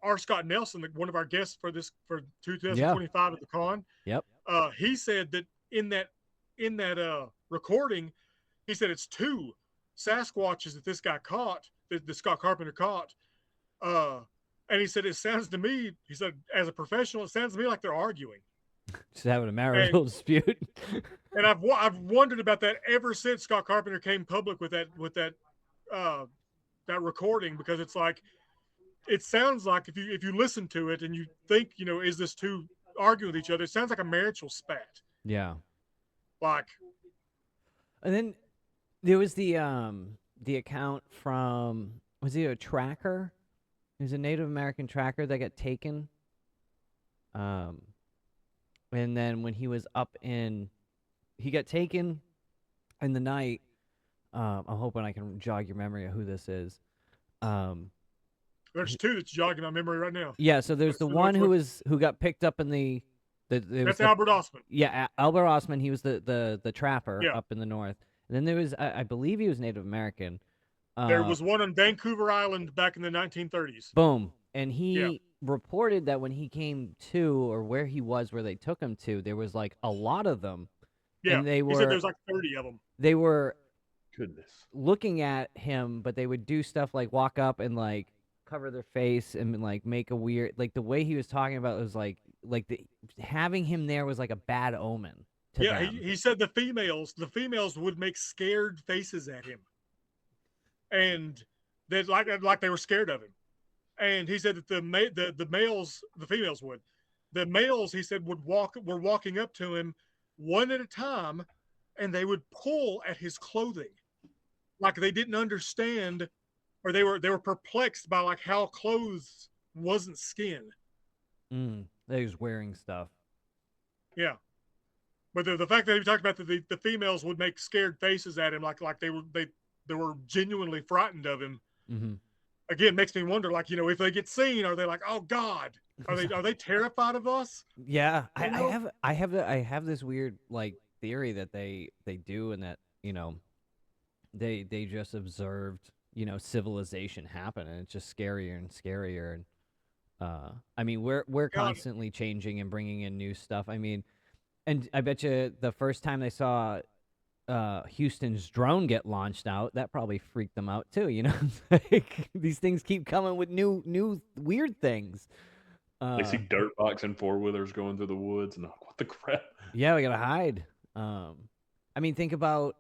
S3: R. Scott Nelson, one of our guests for 2025 at the con.
S1: Yep.
S3: He said that in that recording, he said it's 2 Sasquatches that this guy caught, that Scott Carpenter caught. And he said, it sounds to me, he said, as a professional, it sounds to me like they're arguing.
S1: Just having a marital dispute.
S3: And I've wondered about that ever since Scott Carpenter came public with that recording, because it's like, it sounds like if you listen to it and you think, is this 2 arguing with each other? It sounds like a marital spat.
S1: Yeah.
S3: Like.
S1: And then there was the account from, was he a tracker? He was a Native American tracker that got taken. And then when he was he got taken in the night. I'm hoping I can jog your memory of who this is.
S3: There's 2 that's jogging my memory right now.
S1: Yeah, so there's the one who got picked up in that's
S3: Albert Osman.
S1: Yeah, Albert Osman. He was the trapper up in the north. And then there was, I believe he was Native American.
S3: There was one on Vancouver Island back in the 1930s.
S1: Boom. And he reported that when he came to, or where they took him to, there was like a lot of them.
S3: Yeah,
S1: and
S3: he said there's like 30 of them.
S1: They were
S2: looking
S1: at him, but they would do stuff like walk up and like cover their face and like make a weird, like the way he was talking about it was like having him there was like a bad omen to them.
S3: He said the females would make scared faces at him, and they like they were scared of him. And he said that the males, the females would. The males, he said, were walking up to him one at a time, and they would pull at his clothing, like they didn't understand, or they were perplexed by like how clothes wasn't skin.
S1: They was wearing stuff. Yeah,
S3: but the fact that he talked about the females would make scared faces at him, like they were genuinely frightened of him.
S1: Mm-hmm.
S3: Again, makes me wonder, like, if they get seen, are they like, oh God, are they terrified of us?
S1: Yeah, I have this weird like theory that they do, and that they just observed civilization happen, and it's just scarier and scarier. And I mean, we're constantly changing and bringing in new stuff. I mean, and I bet you the first time they saw Houston's drone get launched out, that probably freaked them out too. Like, these things keep coming with new weird things.
S2: They see dirt bikes and 4-wheelers going through the woods, and what the crap?
S1: Yeah, we gotta hide. I mean, think about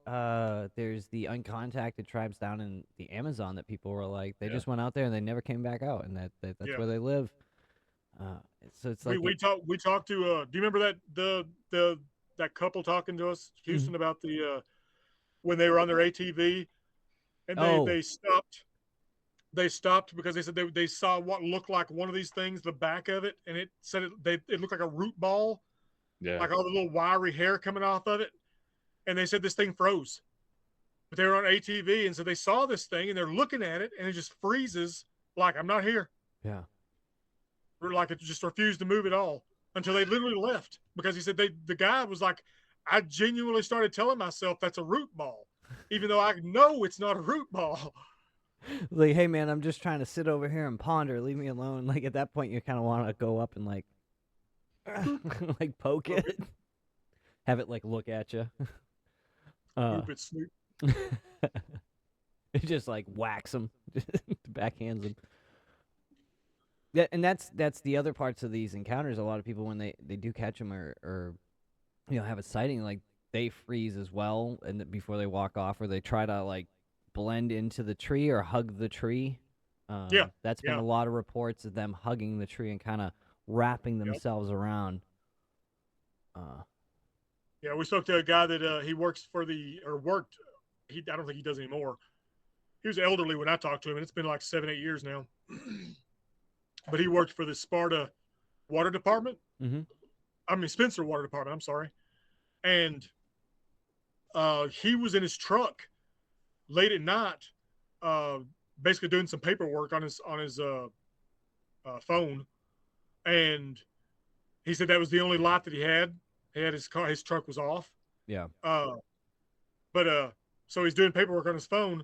S1: there's the uncontacted tribes down in the Amazon that people were like, they just went out there and they never came back out, and that's where they live. So it's like
S3: we talked to. Do you remember that couple talking to us, Houston, about the when they were on their ATV, and they stopped because they said they saw what looked like one of these things, the back of it, and it said it looked like a root ball, like all the little wiry hair coming off of it, and they said this thing froze. But they were on ATV, and so they saw this thing, and they're looking at it, and it just freezes, like, I'm not here.
S1: Yeah.
S3: Or like it just refused to move at all until they literally left, because he said the guy was like, I genuinely started telling myself that's a root ball, even though I know it's not a root ball.
S1: Like, hey man, I'm just trying to sit over here and ponder. Leave me alone. Like at that point, you kind of want to go up and like, like poke it, have it like look at you.
S3: Snoop it, Snoop.
S1: It just like whacks them, backhands them. Yeah, and that's the other parts of these encounters. A lot of people when they do catch them or have a sighting, like they freeze as well, and before they walk off, or they try to like blend into the tree or hug the tree. That's been a lot of reports of them hugging the tree and kind of wrapping themselves around.
S3: Yeah, we spoke to a guy that he works for worked. I don't think he does anymore. He was elderly when I talked to him, and it's been like 7-8 years now. But he worked for the Sparta Water Department.
S1: Mm-hmm.
S3: I mean, Spencer Water Department. I'm sorry. And he was in his truck late at night, basically doing some paperwork on his phone, and he said that was the only light that he had. He had his truck was off.
S1: Yeah.
S3: So he's doing paperwork on his phone,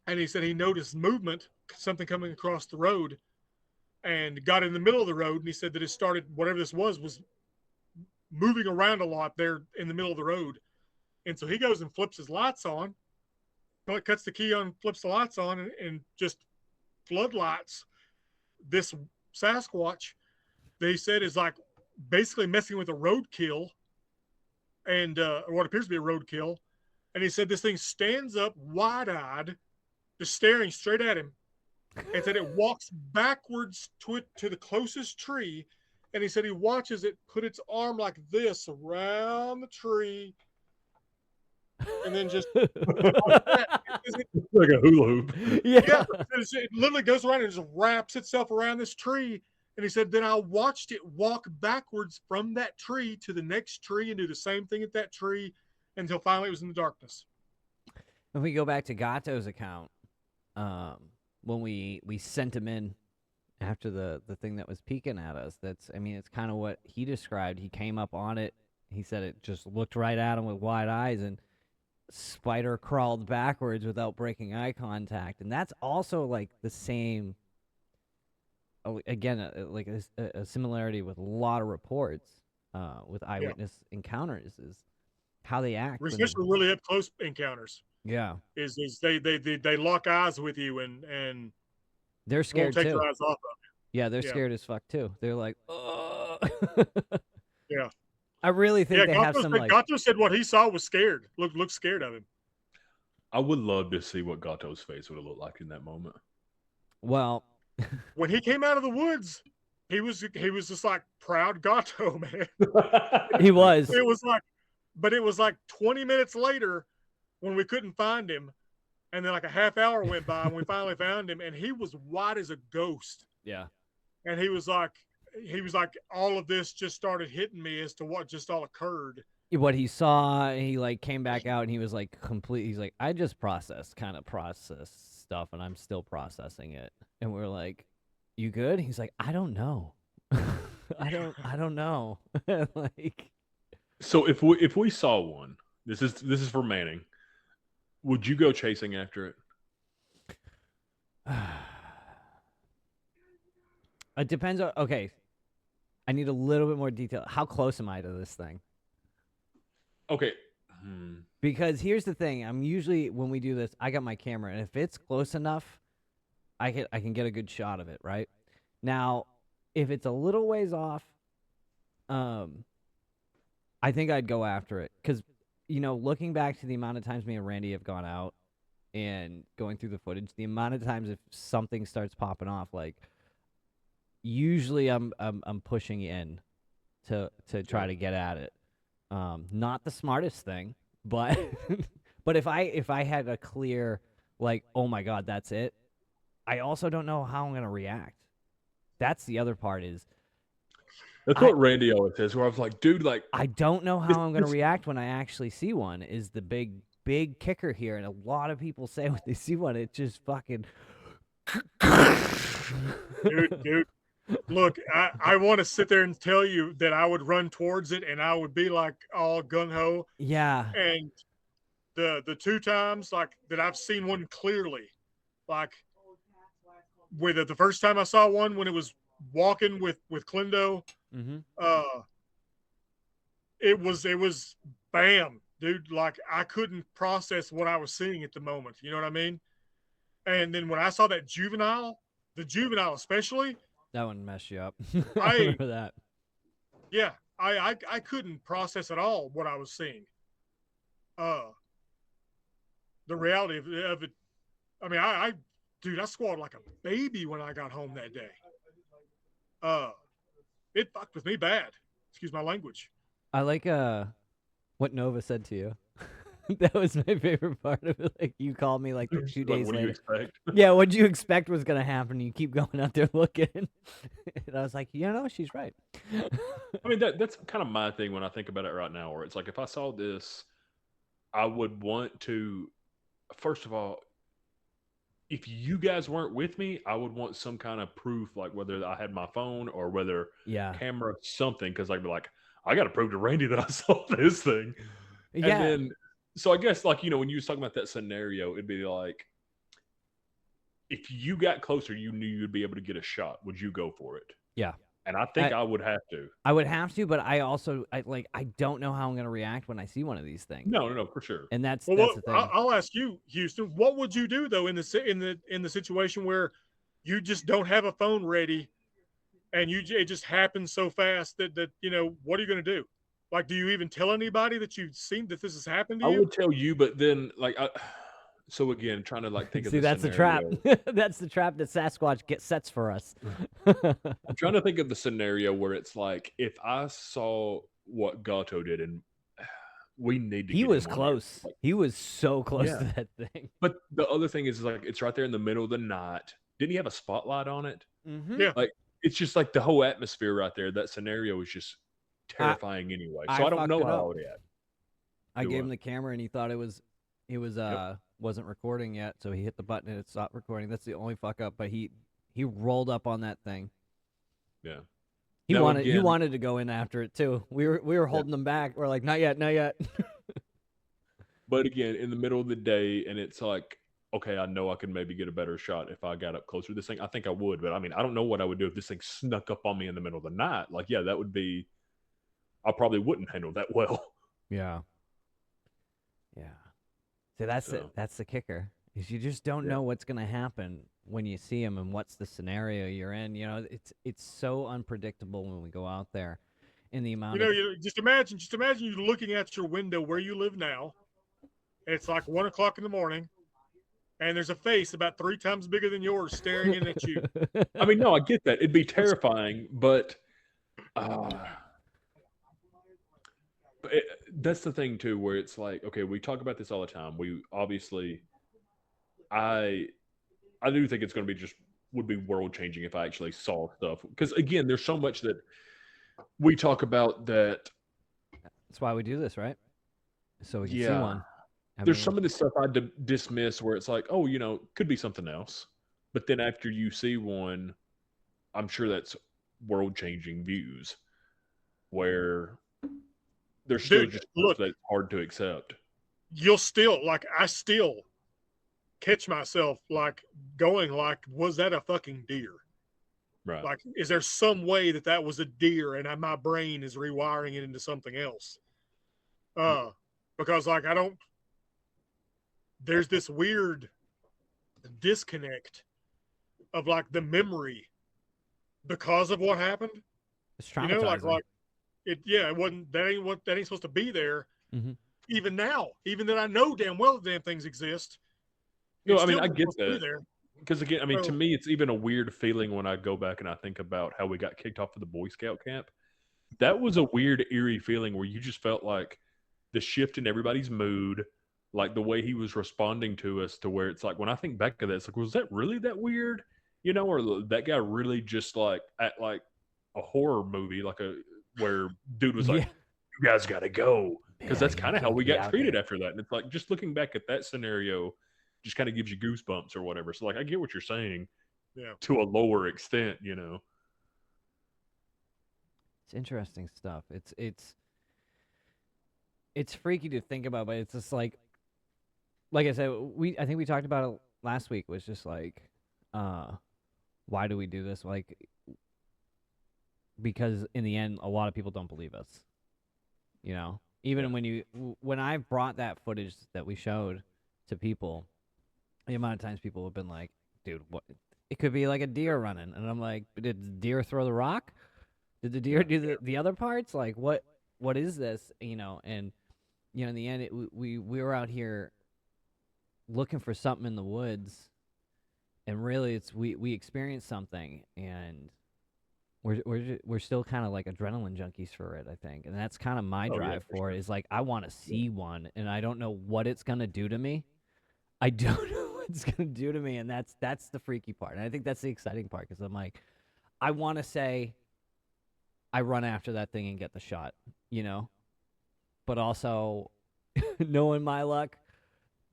S3: and he said he noticed movement, something coming across the road, and got in the middle of the road, and he said that it started, whatever this was moving around a lot there in the middle of the road. And so he goes and flips his lights on, cuts the key on, flips the lights on, and just floodlights this Sasquatch that he said is like basically messing with a roadkill, and or what appears to be a roadkill. And he said this thing stands up wide-eyed, just staring straight at him, and said it walks backwards to the closest tree. And he said he watches it put its arm like this around the tree, and then just
S2: like a hula hoop.
S1: Yeah.
S3: It literally goes around and just wraps itself around this tree. And he said, then I watched it walk backwards from that tree to the next tree and do the same thing at that tree until finally it was in the darkness.
S1: If we go back to Gato's account, when we sent him in after the thing that was peeking at us, it's kind of what he described. He came up on it. He said it just looked right at him with wide eyes, and spider crawled backwards without breaking eye contact. And that's also like the same, again, like a similarity with a lot of reports with eyewitness encounters is how they act.
S3: Especially really up close encounters.
S1: Yeah.
S3: Is they lock eyes with you and
S1: they're scared
S3: take
S1: too.
S3: their eyes off of you.
S1: Yeah, they're scared as fuck too. They're like, oh.
S3: Yeah.
S1: I really think they have some like.
S3: Gato said what he saw was scared. Looked scared of him.
S2: I would love to see what Gato's face would have looked like in that moment.
S1: Well,
S3: when he came out of the woods, he was just like proud Gato, man.
S1: He was.
S3: It was like 20 minutes later when we couldn't find him, and then like a half hour went by and we finally found him, and he was white as a ghost.
S1: Yeah.
S3: And he was like all of this just started hitting me as to what just all occurred.
S1: What he saw, he like came back out and he was like he's like, I just processed stuff and I'm still processing it. And we're like, you good? He's like, I don't know. I don't know. Like,
S2: so if we saw one, this is for Manning, would you go chasing after it?
S1: It depends on, okay, I need a little bit more detail. How close am I to this thing?
S2: Okay.
S1: Because here's the thing. I'm usually, when we do this, I got my camera, and if it's close enough, I can get a good shot of it, right? Now, if it's a little ways off, I think I'd go after it. Because, looking back to the amount of times me and Randy have gone out and going through the footage, the amount of times if something starts popping off, like, usually I'm pushing in to try to get at it. Not the smartest thing, but but if I had a clear, like, oh my God, that's it, I also don't know how I'm gonna react. That's the other part is.
S2: That's what Randy always says, where I was like, dude, like,
S1: I don't know how I'm gonna react when I actually see one is the big kicker here, and a lot of people say when they see one, it just fucking
S3: dude. Look, I want to sit there and tell you that I would run towards it and I would be like all gung ho.
S1: Yeah.
S3: And the two times like that I've seen one clearly, Like with it, the first time I saw one when it was walking with Clindo,
S1: Mm-hmm.
S3: it was bam, dude. Like I couldn't process what I was seeing at the moment. You know what I mean? And then when I saw that juvenile, the juvenile especially,
S1: That one messed you up. I
S3: I
S1: remember that.
S3: yeah, I couldn't process at all what I was seeing. The reality of it. I mean, dude, I squalled like a baby when I got home that day. It fucked with me bad. Excuse my language.
S1: I like what Nova said to you. That was my favorite part of it. Like you called me like 2
S2: Like,
S1: days
S2: what do you
S1: later.
S2: expect?
S1: Yeah, what'd you expect was gonna happen? You keep going out there looking. And I was like, she's right.
S2: I mean, that's kind of my thing when I think about it right now, where it's like if I saw this, I would want to, first of all, if you guys weren't with me, I would want some kind of proof, like whether I had my phone or whether
S1: Yeah.
S2: camera something, because I'd be like, I got to prove to Randy that I saw this thing. And
S1: Yeah.
S2: then, so I guess like, when you was talking about that scenario, it'd be like, if you got closer, you knew you'd be able to get a shot. Would you go for it?
S1: Yeah.
S2: And I think I would have to.
S1: I would have to, but I also I don't know how I'm gonna react when I see one of these things.
S2: No, for sure.
S1: And that's
S3: Well,
S1: the thing.
S3: I'll ask you, Houston. What would you do though in the situation where you just don't have a phone ready, and it just happens so fast that what are you going to do? Like, do you even tell anybody that you've seen that this has happened to
S2: I
S3: you?
S2: would tell you, but then like so again, trying to like think of
S1: See, that's
S2: scenario.
S1: the trap. That's the trap that Sasquatch sets for us.
S2: I'm trying to think of the scenario where it's like if I saw what Gato did, and we need to.
S1: He
S2: get
S1: was
S2: him on
S1: close.
S2: Like,
S1: he was so close to that thing.
S2: But the other thing is like it's right there in the middle of the night. Didn't he have a spotlight on it?
S1: Mm-hmm.
S3: Yeah.
S2: Like it's just like the whole atmosphere right there. That scenario is just terrifying anyway. So I don't know how I would react.
S1: I gave him the camera and he thought it was wasn't recording yet, so he hit the button and it stopped recording. That's the only fuck up. But he rolled up on that thing.
S2: Yeah.
S1: He wanted to go in after it too. We were holding him back. We're like, not yet.
S2: But again, in the middle of the day, and it's like, okay, I know I could maybe get a better shot if I got up closer to this thing. I think I would, but I mean, I don't know what I would do if this thing snuck up on me in the middle of the night. Like, yeah, that would be. I probably wouldn't handle that well.
S1: Yeah. See, that's the kicker. Is you just don't know what's gonna happen when you see him and what's the scenario you're in. It's so unpredictable when we go out there. In the amount
S3: just imagine you looking at your window where you live now. And it's like 1 o'clock in the morning, and there's a face about 3 times bigger than yours staring in at you.
S2: I mean, no, I get that. It'd be terrifying, but that's the thing too, where it's like, okay, we talk about this all the time. We obviously, I do think it's going to be would be world changing if I actually saw stuff. Because again, there's so much that we talk about that.
S1: That's why we do this, right? So we can see one.
S2: There's some of this stuff I dismiss where it's like, oh, could be something else. But then after you see one, I'm sure that's world-changing views where there's still just stuff that's hard to accept.
S3: You'll still, I still catch myself, going, was that a fucking deer?
S2: Right.
S3: Like, is there some way that was a deer and my brain is rewiring it into something else? Because, there's this weird disconnect of the memory because of what happened.
S1: It's traumatizing.
S3: It wasn't, that ain't supposed to be there.
S1: Mm-hmm.
S3: Even now, even that I know damn well the damn things exist.
S2: No, I mean, I get that. Because again, I mean, to me, it's even a weird feeling when I go back and I think about how we got kicked off of the Boy Scout camp. That was a weird, eerie feeling where you just felt like the shift in everybody's mood, like the way he was responding to us, to where it's like, when I think back to that, it's like, was that really that weird? Or that guy really just at a horror movie, where dude was like, you guys got to go. Because that's kind of how we got treated after that. And it's like, just looking back at that scenario just kind of gives you goosebumps or whatever. So I get what you're saying to a lower extent, It's
S1: interesting stuff. It's freaky to think about, but it's just like I said, I think we talked about it last week was just like, why do we do this? Like, because in the end, a lot of people don't believe us. You know, even when I brought that footage that we showed to people, the amount of times people have been like, dude, what? It could be like a deer running. And I'm like, did the deer throw the rock? Did the deer do the other parts? Like, what is this? You know, and, you know, in the end, we were out here looking for something in the woods. And really, it's we experienced something, and we're still kind of like adrenaline junkies for it, I think. And that's kind of my drive for it, is like, I want to see one, and I don't know what it's going to do to me. I don't know what it's going to do to me, and that's the freaky part. And I think that's the exciting part, because I'm like, I want to say I run after that thing and get the shot, you know? But also, knowing my luck,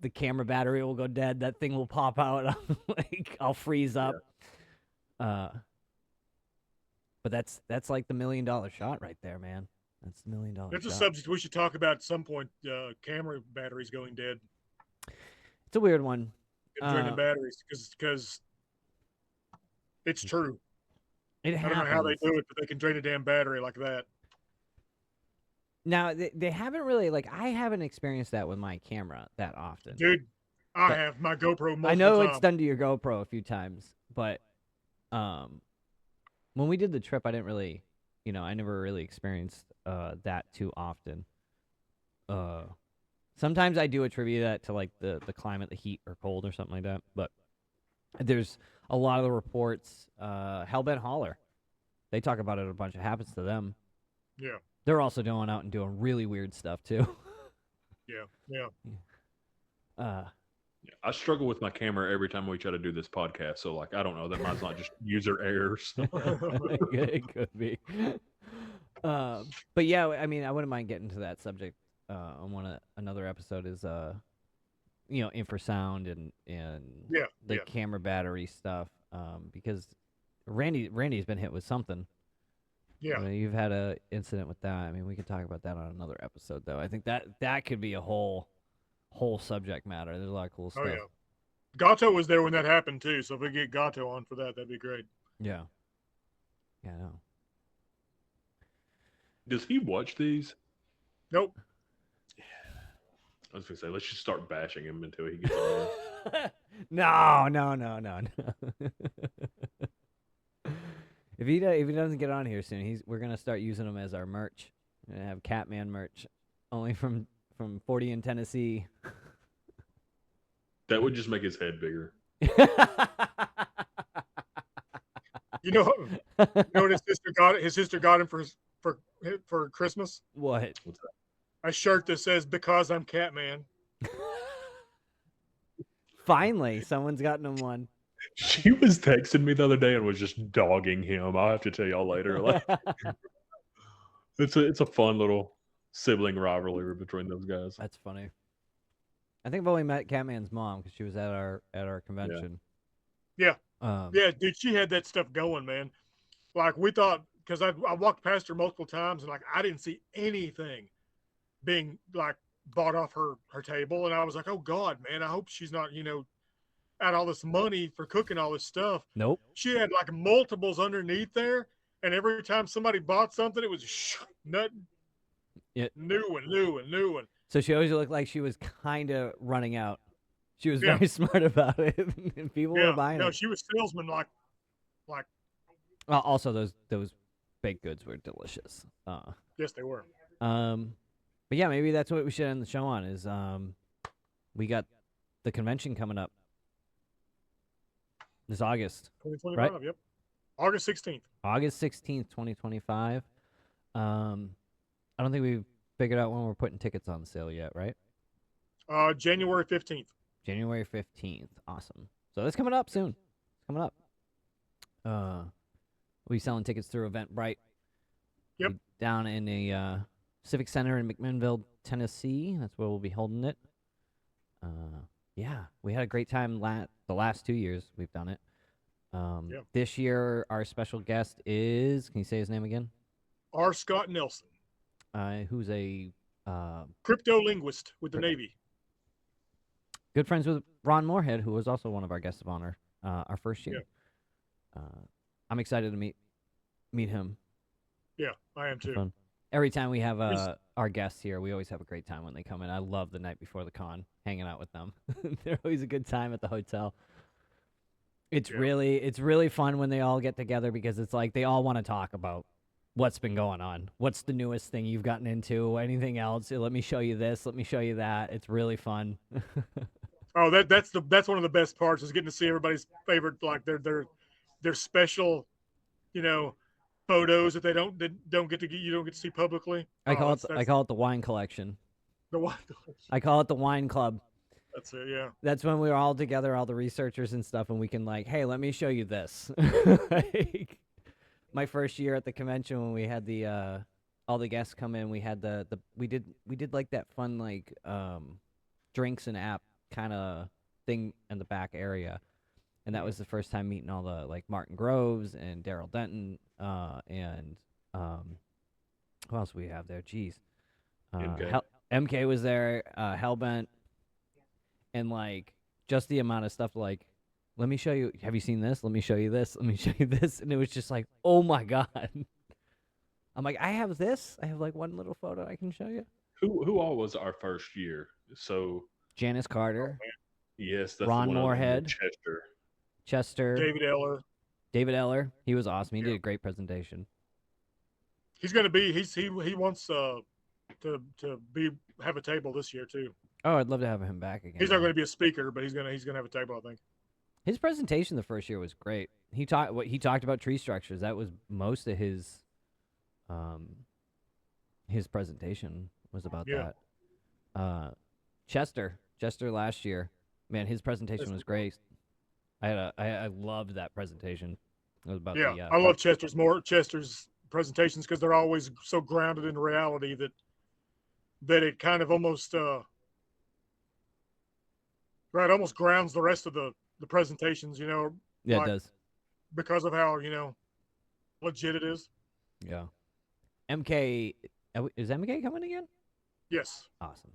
S1: the camera battery will go dead. That thing will pop out. Like, I'll freeze up. Yeah. But that's like the $1 million shot right there, man. That's the $1 million shot.
S3: That's a subject we should talk about at some point. Camera batteries going dead.
S1: It's a weird one.
S3: Draining batteries, because it's true.
S1: It happens.
S3: I don't know how they do it, but they can drain a damn battery like that.
S1: Now, they haven't really, like, I haven't experienced that with my camera that often.
S3: Dude, I have my GoPro multiple
S1: I know
S3: times.
S1: it's done to your GoPro a few times, but when we did the trip, I didn't really, you know, I never really experienced that too often. Sometimes I do attribute that to, like, the climate, the heat or cold or something like that, but there's a lot of the reports, Hellbent Holler, they talk about it a bunch. It happens to them.
S3: Yeah.
S1: They're also going out and doing really weird stuff too.
S3: Yeah.
S2: I struggle with my camera every time we try to do this podcast. So, like, I don't know. That might not just user errors.
S1: It could be. But yeah, I mean, I wouldn't mind getting to that subject on another episode. Is you know, infrasound and the camera battery stuff. Because Randy's been hit with something.
S3: Yeah.
S1: I mean, you've had a incident with that. I mean, we could talk about that on another episode, though. I think that could be a whole subject matter. There's a lot of cool stuff.
S3: Oh, yeah. Gato was there when that happened, too, so if we get Gato on for that, that'd be great.
S1: Yeah. Yeah, I know.
S2: Does he watch these?
S3: Nope.
S2: Yeah. I was going to say, let's just start bashing him until he gets on.
S1: No. If he doesn't get on here soon, we're gonna start using him as our merch. We're gonna have Catman merch, only from 40 in Tennessee.
S2: That would just make his head bigger.
S3: You know what his sister got? His sister got him for Christmas.
S1: What?
S2: What's that?
S3: A shirt that says "Because I'm Catman."
S1: Finally, someone's gotten him one.
S2: She was texting me the other day and was just dogging him. I'll have to tell y'all later. Like, it's a fun little sibling rivalry between those guys.
S1: That's funny. I think I've only met Catman's mom because she was at our convention.
S3: Yeah. Yeah, dude, she had that stuff going, man. Like, we thought, because I walked past her multiple times, and like I didn't see anything being like bought off her table, and I was like, oh God, man, I hope she's not, out all this money for cooking all this stuff.
S1: Nope.
S3: She had like multiples underneath there, and every time somebody bought something, it was nothing.
S1: Yeah.
S3: New one.
S1: So she always looked like she was kind of running out. She was very smart about it, and people were buying it.
S3: No, she was salesman like.
S1: Also, those baked goods were delicious.
S3: Yes, they were.
S1: But yeah, maybe that's what we should end the show on. Is we got the convention coming up this August,
S3: 2025.
S1: right?
S3: Yep, August 16th.
S1: August 16th, 2025. I don't think we've figured out when we're putting tickets on sale yet, right?
S3: January 15th.
S1: January 15th. Awesome. So that's coming up soon. It's coming up. We'll be selling tickets through Eventbrite.
S3: Yep.
S1: We'll be down in the Civic Center in McMinnville, Tennessee. That's where we'll be holding it. Yeah, we had a great time the last 2 years we've done it. This year, our special guest is, can you say his name again?
S3: R. Scott Nelson.
S1: Who's a
S3: crypto linguist with the Navy.
S1: Good friends with Ron Moorhead, who was also one of our guests of honor our first year. I'm excited to meet him.
S3: Yeah, I am too.
S1: Fun. Every time we have our guests here, we always have a great time when they come in. I love the night before the con, hanging out with them. They're always a good time at the hotel. It's really fun when they all get together because it's like they all want to talk about what's been going on. What's the newest thing you've gotten into? Anything else? Let me show you this. Let me show you that. It's really fun.
S3: Oh, that's one of the best parts is getting to see everybody's favorite, like their special, photos that you don't get to see publicly.
S1: I call it the wine collection.
S3: The wine.
S1: I call it the wine club.
S3: That's it. Yeah.
S1: That's when we're all together, all the researchers and stuff, and we can hey, let me show you this. My first year at the convention when we had the all the guests come in, we had we did like that fun drinks and app kind of thing in the back area, and that was the first time meeting all the Martin Groves and Daryl Denton and who else we have there? Jeez, MK was there, Hellbent, and just the amount of stuff let me show you. Have you seen this? Let me show you this. Let me show you this. And it was just oh my God. I'm I have this. I have one little photo I can show you.
S2: Who all was our first year? So
S1: Janice Carter.
S2: Yes, that's
S1: Ron
S2: the one
S1: Moorhead.
S3: Chester.
S1: David Eller. He was awesome. He did a great presentation.
S3: He's gonna be. He wants to have a table this year too.
S1: Oh, I'd love to have him back again.
S3: He's not going to be a speaker, but he's gonna have a table, I think.
S1: His presentation the first year was great. He talked about tree structures. That was most of his presentation was about that. Chester last year, man, his presentation was great. I loved that presentation. It was about
S3: I love Chester's presentations because they're always so grounded in reality that it kind of almost almost grounds the rest of the presentations,
S1: Yeah, it does.
S3: Because of how, legit it is.
S1: Yeah. MK, is MK coming again?
S3: Yes.
S1: Awesome.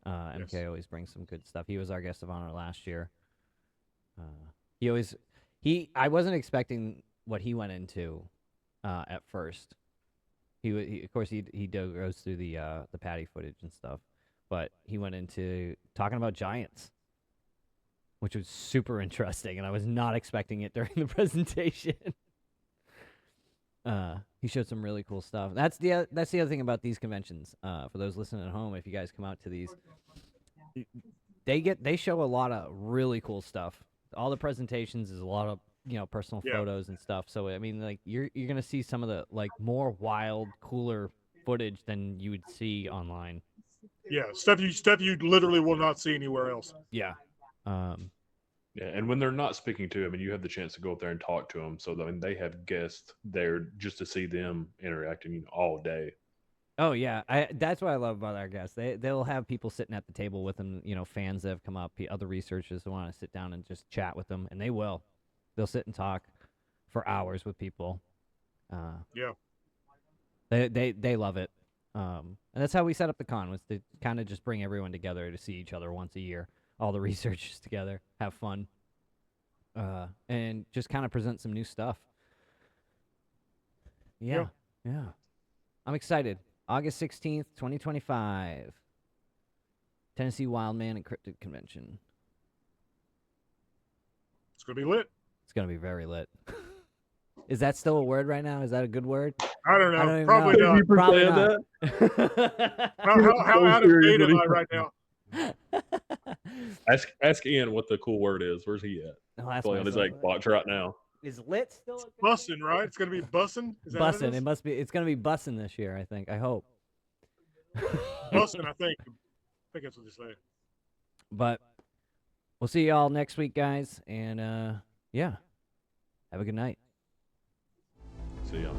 S1: MK always brings some good stuff. He was our guest of honor last year. I wasn't expecting what he went into at first. He of course he goes through the Patty footage and stuff, but he went into talking about giants, which was super interesting, and I was not expecting it during the presentation. He showed some really cool stuff. That's the other thing about these conventions. For those listening at home, if you guys come out to these, they show a lot of really cool stuff. All the presentations is a lot of personal photos and stuff. So I mean, you're gonna see some of the more wild, cooler footage than you would see online.
S3: Yeah, stuff you literally will not see anywhere else.
S1: Yeah.
S2: Yeah, and when they're not speaking to him, and you have the chance to go up there and talk to them, so they have guests there just to see them interacting all day.
S1: Oh yeah, that's what I love about our guests. They'll have people sitting at the table with them, fans that have come up, other researchers who want to sit down and just chat with them, and they will. They'll sit and talk for hours with people. They love it, and that's how we set up the con, was to kind of just bring everyone together to see each other once a year. All the researchers together, have fun, and just kind of present some new stuff. Yeah. I'm excited. August 16th, 2025. Tennessee Wildman and Cryptid Convention.
S3: It's going to be lit.
S1: It's going to be very lit. Is that still a word right now? Is that a good word?
S3: I don't know.
S1: Probably not.
S3: Probably not. How out of date am I right now?
S2: Ask Ian what the cool word is. Where's he at? Probably on his box right now.
S1: Is lit still?
S3: Bussin', right? It's gonna be bussin'.
S1: Bussin'. It must be. It's gonna be bussin' this year. I think. I hope.
S3: Bussin'. I think that's what they say.
S1: But we'll see y'all next week, guys. And have a good night.
S2: See y'all.